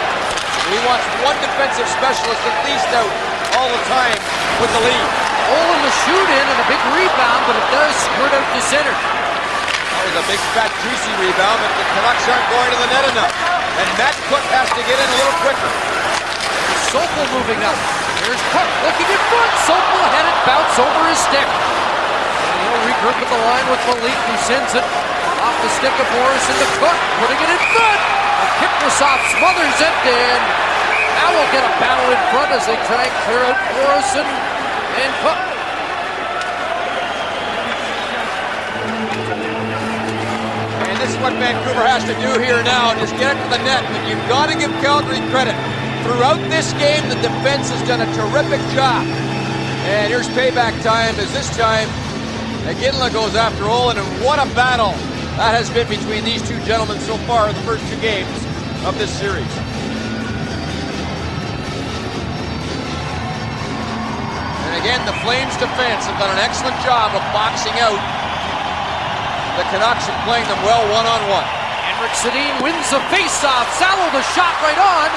He wants one defensive specialist at least out all the time with the lead. Olin the shoot in and a big rebound, but it does squirt out to center. That was a big, fat, juicy rebound, but the Canucks aren't going to the net enough. And Matt Cook has to get in a little quicker. Sokol moving up. Here's Cook looking in front. Sokol had it bounce over his stick. And he'll regroup at the line with Malik, who sends it Off the stick of Morrison to Cook, putting it in front. Kiprusoff smothers it, and now we'll get a battle in front as they try and clear out Morrison and Cook. And this is what Vancouver has to do here now, just get it to the net. But you've got to give Calgary credit. Throughout this game, the defense has done a terrific job. And here's payback time, as this time Iginla goes after Olin, and what a battle that has been between these two gentlemen so far in the first two games of this series. And again, the Flames defense have done an excellent job of boxing out the Canucks and playing them well one-on-one. Henrik Sedin wins the face-off. Salo the shot right on.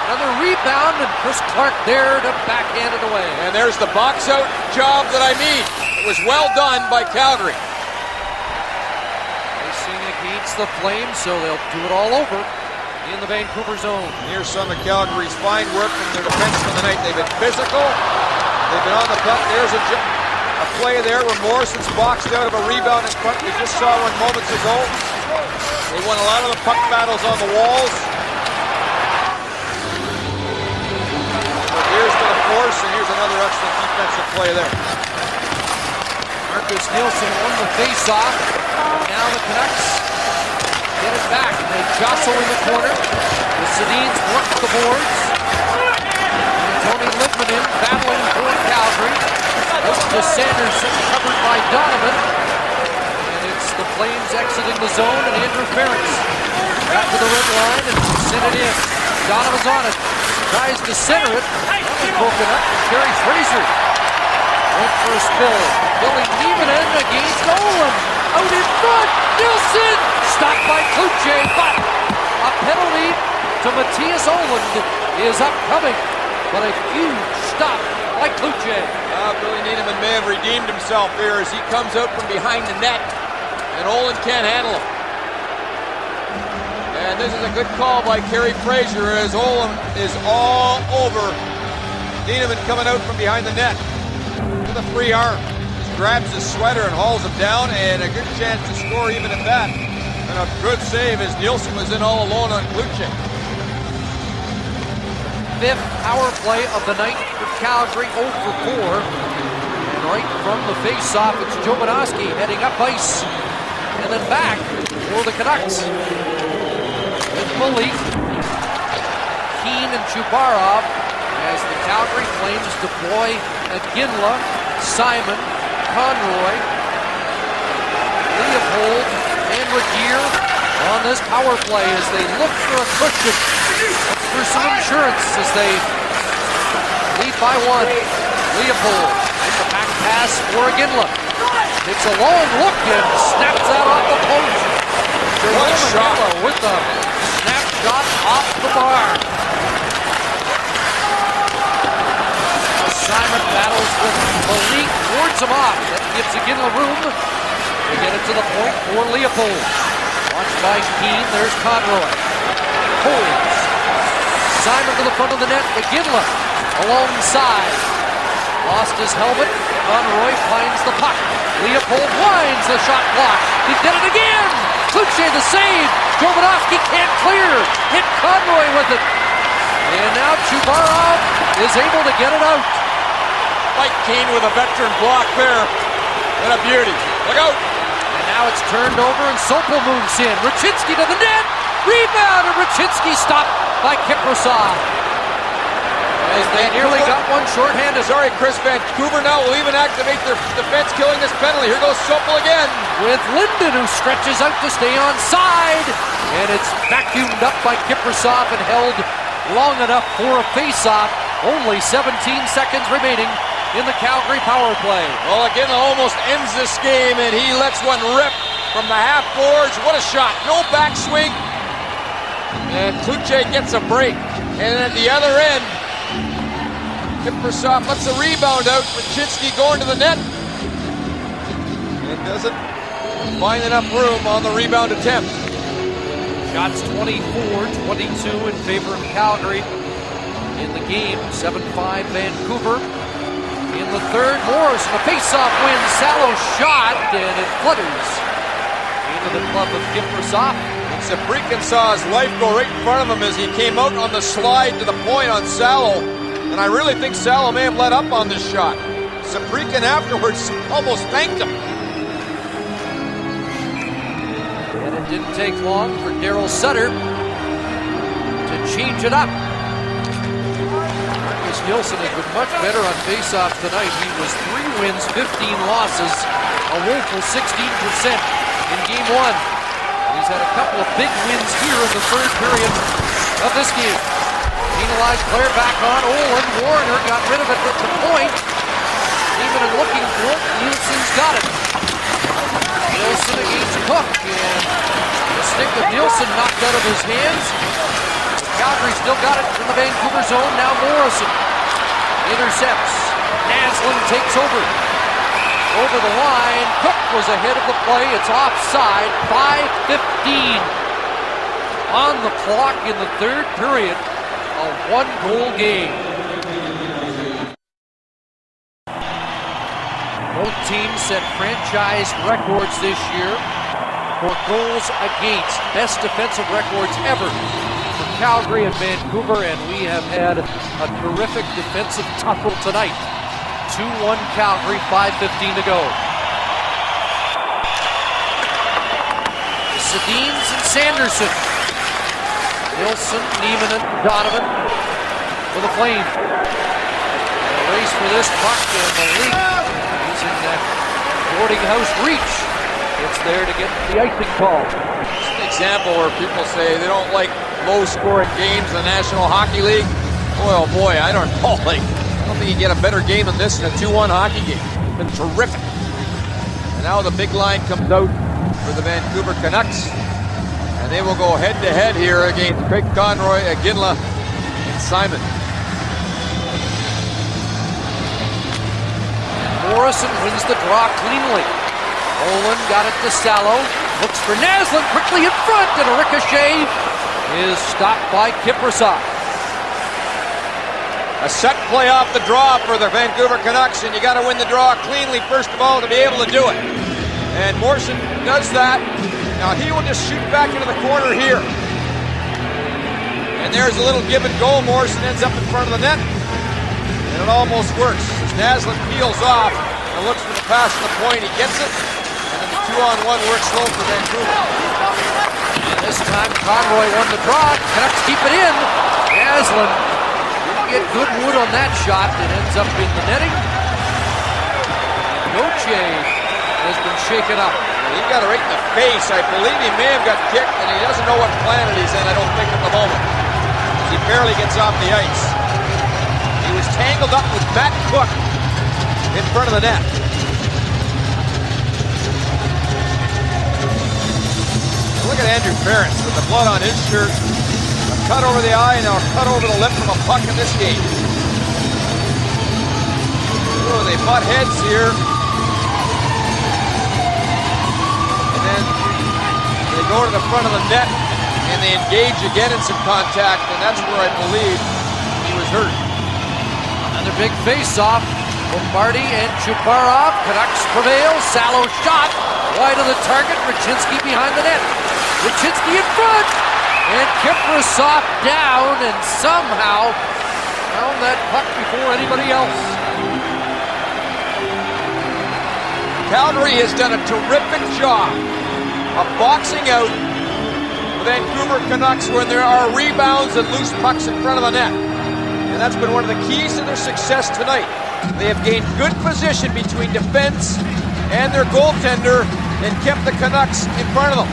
Another rebound, and Chris Clark there to backhand it away. And there's the box-out job that I mean. It was well done by Calgary. Racing against the Flames, so they'll do it all over in the Vancouver zone. Here's some of Calgary's fine work from their defensemen tonight. They've been physical. They've been on the puck. There's a play there where Morrison's boxed out of a rebound in front. We just saw one moments ago. They won a lot of the puck battles on the walls. But here's to the force, and here's another excellent defensive play there. Marcus Nielsen won the face-off. Now the Canucks get it back. They jostle in the corner. The Sedins work the boards. And Tony Littmanen battling for Calgary. This to Sanderson, covered by Donovan. And it's the Flames exiting the zone, and Andrew Ference back to the red line and send it in. Donovan's on it. Tries to center it. It's broken up. Carey Fraser went for a spill. Billy Niemanen against Olin. Out in front. Nielsen stopped by Kluche, but a penalty to Matthias Oland is upcoming. But a huge stop by Kluche. Billy Niemanen may have redeemed himself here as he comes out from behind the net, and Olin can't handle him. And this is a good call by Carey Fraser as Olin is all over Niemanen coming out from behind the net with a free arm. Just grabs his sweater and hauls him down, and a good chance to score even at that. And a good save as Nielsen was in all alone on Kluche. Fifth power play of the night for Calgary, 0 for 4. And right from the face-off, it's Jovanovski heading up ice. And then back for the Canucks. With Malik, Keane, and Chubarov as the Calgary Flames deploy Iginla, Simon, Conroy, Leopold, and Regier on this power play as they look for a cushion. For some insurance as they lead by one. Leopold with the back pass for Iginla. It's a long look and snaps that off the post. Jerome Iginla with the snapshot off the bar. Simon battles with Malik, wards him off. That gives Iginla room to get it to the point for Leopold. Watched by Keane, there's Conroy. Holds. Simon to the front of the net, Iginla alongside. Lost his helmet, Conroy finds the puck. Leopold winds the shot block. He did it again! Kluche the save! Jovanovski can't clear! Hit Conroy with it! And now Chubarov is able to get it out. Mike Keane with a veteran block there. And a beauty. Look out! And now it's turned over and Sopel moves in. Raczynski to the net! Rebound, and Raczynski stopped by Kiprusoff. As they nearly got one shorthanded. Sorry, Chris, Vancouver now will even activate their defense, killing this penalty. Here goes Sopel again. With Linden, who stretches out to stay onside. And it's vacuumed up by Kiprusoff and held long enough for a face-off. Only 17 seconds remaining in the Calgary power play. Well, again, almost ends this game, and he lets one rip from the half boards. What a shot. No backswing. And Kluche gets a break. And at the other end, Kiprusoff lets the rebound out. Raczynski going to the net. And doesn't find enough room on the rebound attempt. Shots 24-22 in favor of Calgary in the game. 7-5 Vancouver. In the third, Morrison, a face-off win. Salo shot, and it flutters to the club of Kiprasov. And Saprikin saw his life go right in front of him as he came out on the slide to the point on Salo. And I really think Salo may have let up on this shot. Saprikin afterwards almost thanked him. And it didn't take long for Daryl Sutter to change it up. Marcus Nilsson has been much better on faceoffs tonight. He was 3 wins, 15 losses, a woeful 16% in game 1. And he's had a couple of big wins here in the third period of this game. Penalized player back on Olin. Warner got rid of it at the point. Even in looking for it, Nielsen's got it. Nielsen against Cook, and the stick of Nielsen knocked out of his hands. Calgary still got it in the Vancouver zone. Now Morrison intercepts. Naslund takes over. Over the line. Cook was ahead of the play. It's offside. 5:15 on the clock in the third period. A 1-goal game. Both teams set franchise records this year for goals against. Best defensive records ever for Calgary and Vancouver, and we have had a terrific defensive tussle tonight. 2-1 Calgary, 5:15 to go. Sedins and Sanderson. Wilson, Neiman, and Donovan for the Flames. A race for this puck, and the league using that boarding house reach. It's there to get the icing call. It's an example where people say they don't like low-scoring games in the National Hockey League. Boy, oh boy, I don't know. I don't think you get a better game than this in a 2-1 hockey game. It's been terrific. And now the big line comes out for the Vancouver Canucks. And they will go head-to-head here against Craig Conroy, Iginla, and Simon. Morrison wins the draw cleanly. Olin got it to Salo. Looks for Naslund quickly in front, and a ricochet is stopped by Kiprasov. A set play off the draw for the Vancouver Canucks, and you got to win the draw cleanly first of all to be able to do it. And Morrison does that. Now he will just shoot back into the corner here. And there's a little give and go. Morrison ends up in front of the net. And it almost works. As Naslund peels off and looks for the pass to the point, he gets it. And then the 2-on-1 works slow for Vancouver. And this time Conroy won the draw. Canucks keep it in. Naslund didn't get good wood on that shot. It ends up in the netting. Gauthier has been shaken up. He got it right in the face. I believe he may have got kicked, and he doesn't know what planet he's in, I don't think, at the moment. He barely gets off the ice. He was tangled up with Matt Cook in front of the net. Look at Andrew Ferentz with the blood on his shirt. A cut over the eye, and now a cut over the lip from a puck in this game. Oh, they butt heads here. They go to the front of the net, and they engage again in some contact, and that's where I believe he was hurt. Another big face-off. Lombardi and Chubarov. Canucks prevail. Salo shot wide of the target. Raczynski behind the net. Raczynski in front, and Kiprasov down, and somehow found that puck before anybody else. Calgary has done a terrific job of boxing out the Vancouver Canucks when there are rebounds and loose pucks in front of the net. And that's been one of the keys to their success tonight. They have gained good position between defense and their goaltender and kept the Canucks in front of them.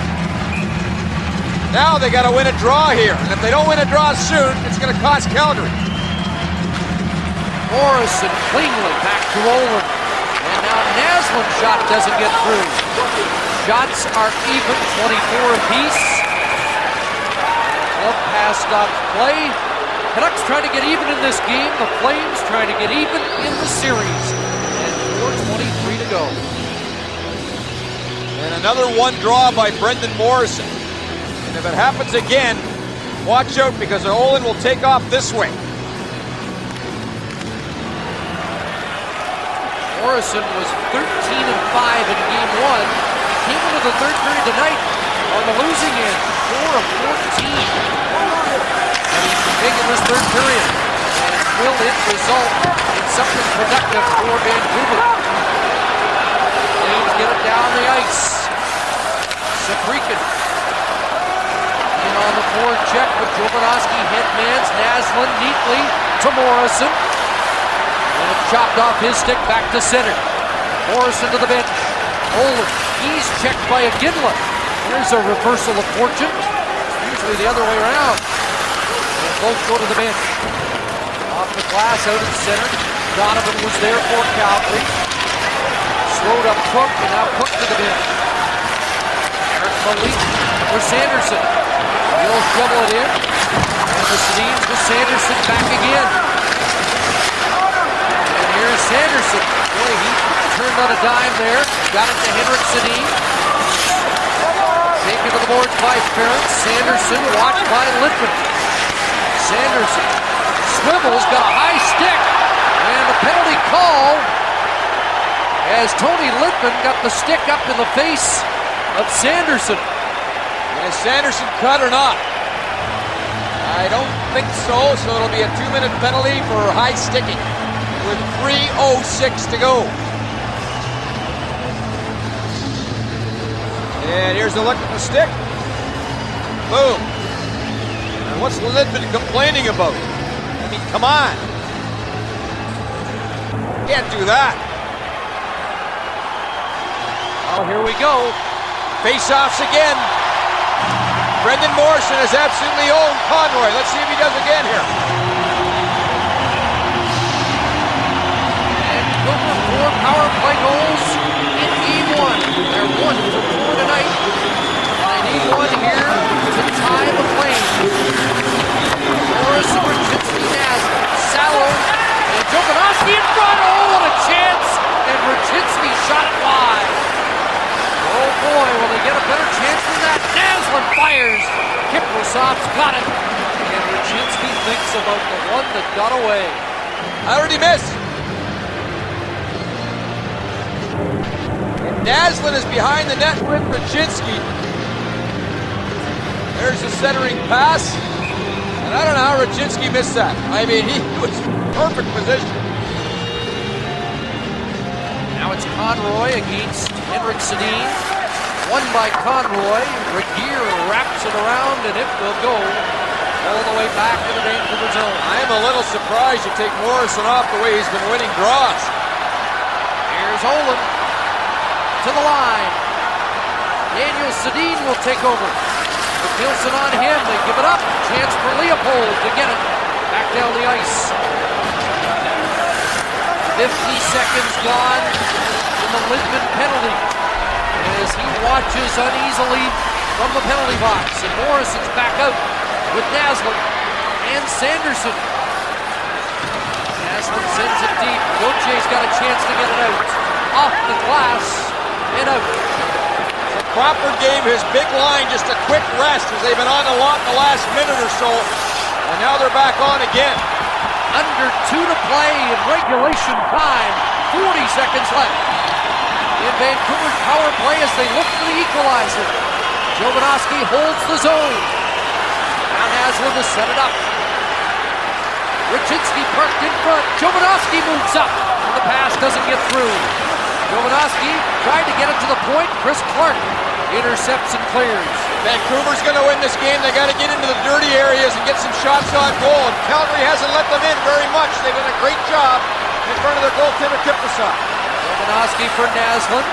Now they got to win a draw here. And if they don't win a draw soon, it's going to cost Calgary. Morrison cleanly back to Olin. And now Naslund's shot doesn't get through. Shots are even, 24 apiece. Club pass stops play. Canucks trying to get even in this game. The Flames trying to get even in the series. And 4:23 to go. And another one draw by Brendan Morrison. And if it happens again, watch out because Olin will take off this way. Morrison was 13-5 in game 1. came into the third period tonight on the losing end, 4 of 14. And he's been big in this third period. And will it result in something productive for Vancouver? Flames get it down the ice. Saprikin in on the forward check, but Jovanovski headmans Naslund neatly to Morrison. And it chopped off his stick back to center. Morrison to the bench. Olin, he's checked by Iginla. There's a reversal of fortune. Usually the other way around. And both go to the bench. Off the glass out in center. Donovan was there for Calgary. Slowed up Cook, and now Cook to the bench. Eric Malik for Sanderson. He'll shovel it in. And the Sedins with Sanderson back again. And here's Sanderson. Boy, he turned on a dime there. Got it to Henrik Sedin. Taken to the boards by Ferentz. Sanderson watched by Littman. Sanderson swivels, got a high stick. And a penalty call as Tony Littman got the stick up in the face of Sanderson. Is Sanderson cut or not? I don't think so, so it'll be a 2-minute penalty for high sticking with 3:06 to go. And here's a look at the stick. Boom. And what's Littman complaining about? I mean, come on. Can't do that. Oh, here we go. Face-offs again. Brendan Morrison has absolutely owned Conroy. Let's see if he does again here. And Vancouver 4 power play goals in Game 1. They're 1 for 4 tonight. And they need one here to tie the Flames. Morrison, Raczynski, Naslund, Salo, and Jovanovski in front. Oh, what a chance! And Raczynski shot it wide. Oh boy, will they get a better chance than that? Naslund fires. Kiprasov's got it. And Raczynski thinks about the one that got away. I already missed. And Naslund is behind the net with Raczynski. There's a centering pass. And I don't know how Raczynski missed that. I mean, he was in perfect position. Now it's Conroy against Henrik Sedin. Won by Conroy. Regier wraps it around, and it will go all the way back to the Vancouver zone. I am a little surprised you take Morrison off the way he's been winning draws. Here's Olin to the line. Daniel Sedin will take over. With Nielsen on him, they give it up. Chance for Leopold to get it back down the ice. 50 seconds gone in the Littman penalty as he watches uneasily from the penalty box. And Morrison's back out with Naslund and Sanderson. Naslund sends it deep. Gautier's got a chance to get it out. Off the glass and out. So Cropper gave his big line just a quick rest as they've been on a lot in the last minute or so. And now they're back on again. Under 2 to play in regulation time. 40 seconds left in Vancouver's power play as they look for the equalizer. Jovanovski holds the zone. Now Naslund to set it up. Raczynski parked in front. Jovanovski moves up. And the pass doesn't get through. Jovanovski tried to get it to the point. Chris Clark intercepts and clears. Vancouver's going to win this game. They got to get into the dirty areas and get some shots on goal. And Calgary hasn't let them in very much. They've done a great job in front of their goaltender Kiprasov. Jovanovski for Naslund.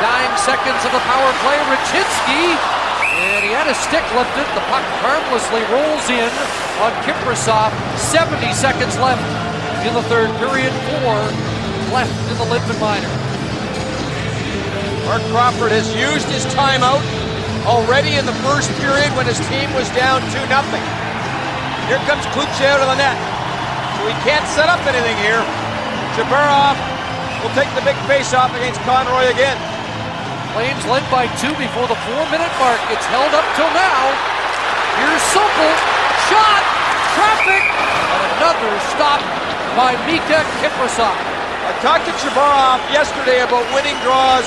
Dying seconds of the power play. Raczynski. And he had his stick lifted. The puck harmlessly rolls in on Kiprasov. 70 seconds left in the third period. 4 left in the Littman minor. Mark Crawford has used his timeout already in the first period when his team was down 2-0. Here comes Kluche out of the net. So he can't set up anything here. Chabarov will take the big face-off against Conroy again. Flames led by 2 before the 4-minute mark. It's held up till now. Here's Supple. Shot! Traffic! And another stop by Mika Kiprasov. I talked to Chabarov yesterday about winning draws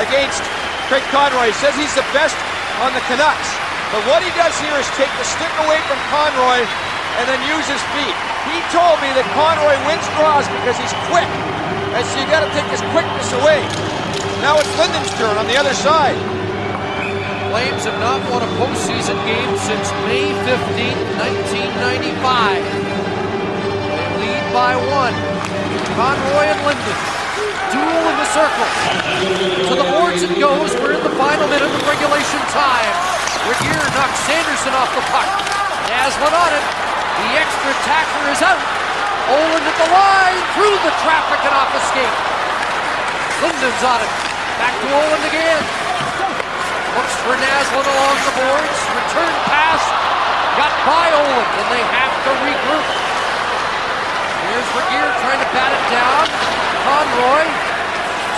against Craig Conroy. He says he's the best on the Canucks. But what he does here is take the stick away from Conroy and then use his feet. He told me that Conroy wins draws because he's quick. And so you got to take his quickness away. Now it's Linden's turn on the other side. Flames have not won a postseason game since May 15th, 1995. They lead by 1. Conroy and Linden. Duel in the circle. To the boards it goes. We're in the final minute of regulation time. Regier knocks Sanderson off the puck. Naslin on it. The extra tackler is out. Owen at the line, through the traffic and off escape. Linden's on it. Back to Owen again. Looks for Naslin along the boards. Return pass. Got by Owen, and they have to regroup. Here's Regier trying to bat it down. Conroy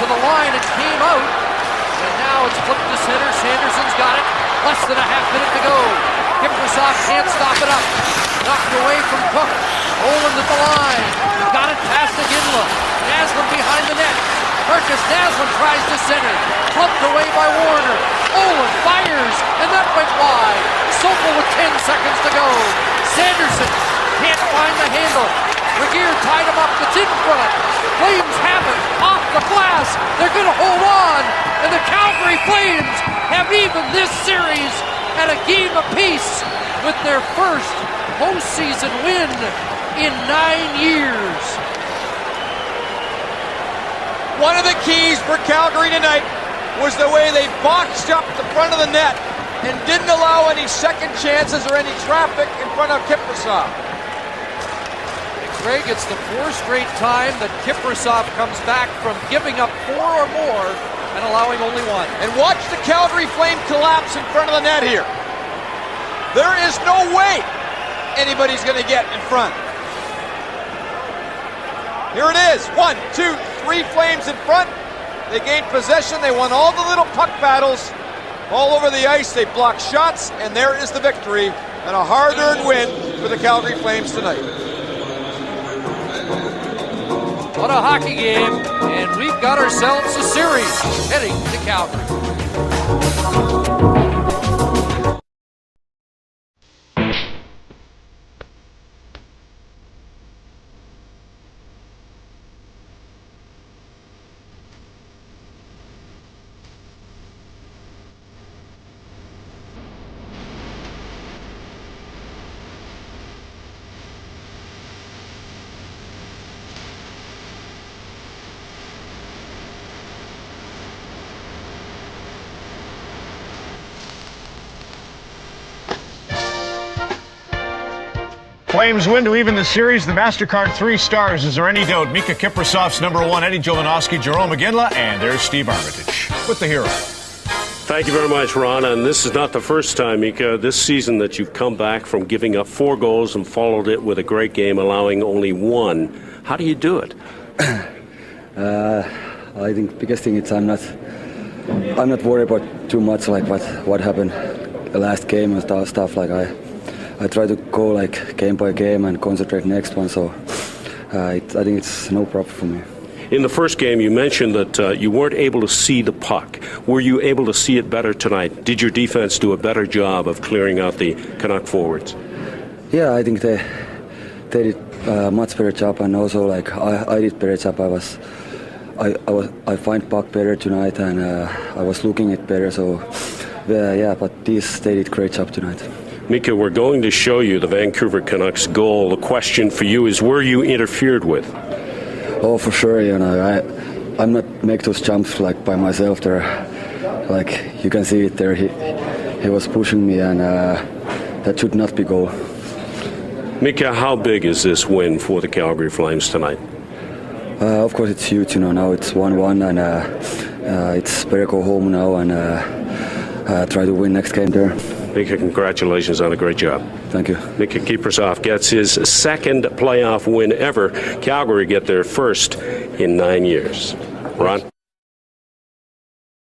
to the line. It came out. And now it's flipped to center. Sanderson's got it. Less than a half minute to go. Kiprusoff can't stop it up. Knocked away from Cook. Owen at the line. Got it past Iginla. Naslin behind the net. Marcus Naslin tries to center. Flipped away by Warner. Owen fires, and that went wide. Sokol with 10 seconds to go. Sanderson can't find the handle. Regier tied him up. It's in front. Flames have it. Off the glass. They're going to hold on. And the Calgary Flames have even this series at a game apiece with their first postseason win in 9 years. One of the keys for Calgary tonight was the way they boxed up the front of the net and didn't allow any second chances or any traffic in front of Kiprusoff. Greg, it's the 4th straight time that Kiprusoff comes back from giving up 4 or more and allowing only 1. And watch the Calgary Flame collapse in front of the net here. There is no way anybody's going to get in front. Here it is. 1, 2, 3 Flames in front. They gained possession. They won all the little puck battles all over the ice. They blocked shots, and there is the victory and a hard-earned win for the Calgary Flames tonight. What a hockey game, and we've got ourselves a series heading to Calgary. Flames win to even the series. The MasterCard 3 stars. Is there any doubt? Mika Kiprusoff's #1, Eddie Jovanovski, Jarome Iginla, and there's Steve Armitage with the hero. Thank you very much, Ron. And this is not the first time, Mika, this season that you've come back from giving up 4 goals and followed it with a great game, allowing only 1. How do you do it? I think biggest thing is I'm not worried about too much like what happened the last game and stuff like I try to go like game by game and concentrate next one, so I think it's no problem for me. In the first game, you mentioned that you weren't able to see the puck. Were you able to see it better tonight? Did your defense do a better job of clearing out the Canuck forwards? Yeah, I think they did a much better job, and also like I did better job. I find puck better tonight, and I was looking at better. So yeah, but they did great job tonight. Mika, we're going to show you the Vancouver Canucks goal. The question for you is, were you interfered with? Oh, for sure. You know, I'm not make those jumps like by myself there. Like you can see it there. He was pushing me, and that should not be goal. Mika, how big is this win for the Calgary Flames tonight? Of course, it's huge. You know, now it's 1-1, and it's better go home now and try to win next game there. Mika, congratulations on a great job. Thank you. Mika Kiprusoff gets his second playoff win ever. Calgary get their first in 9 years. Ron?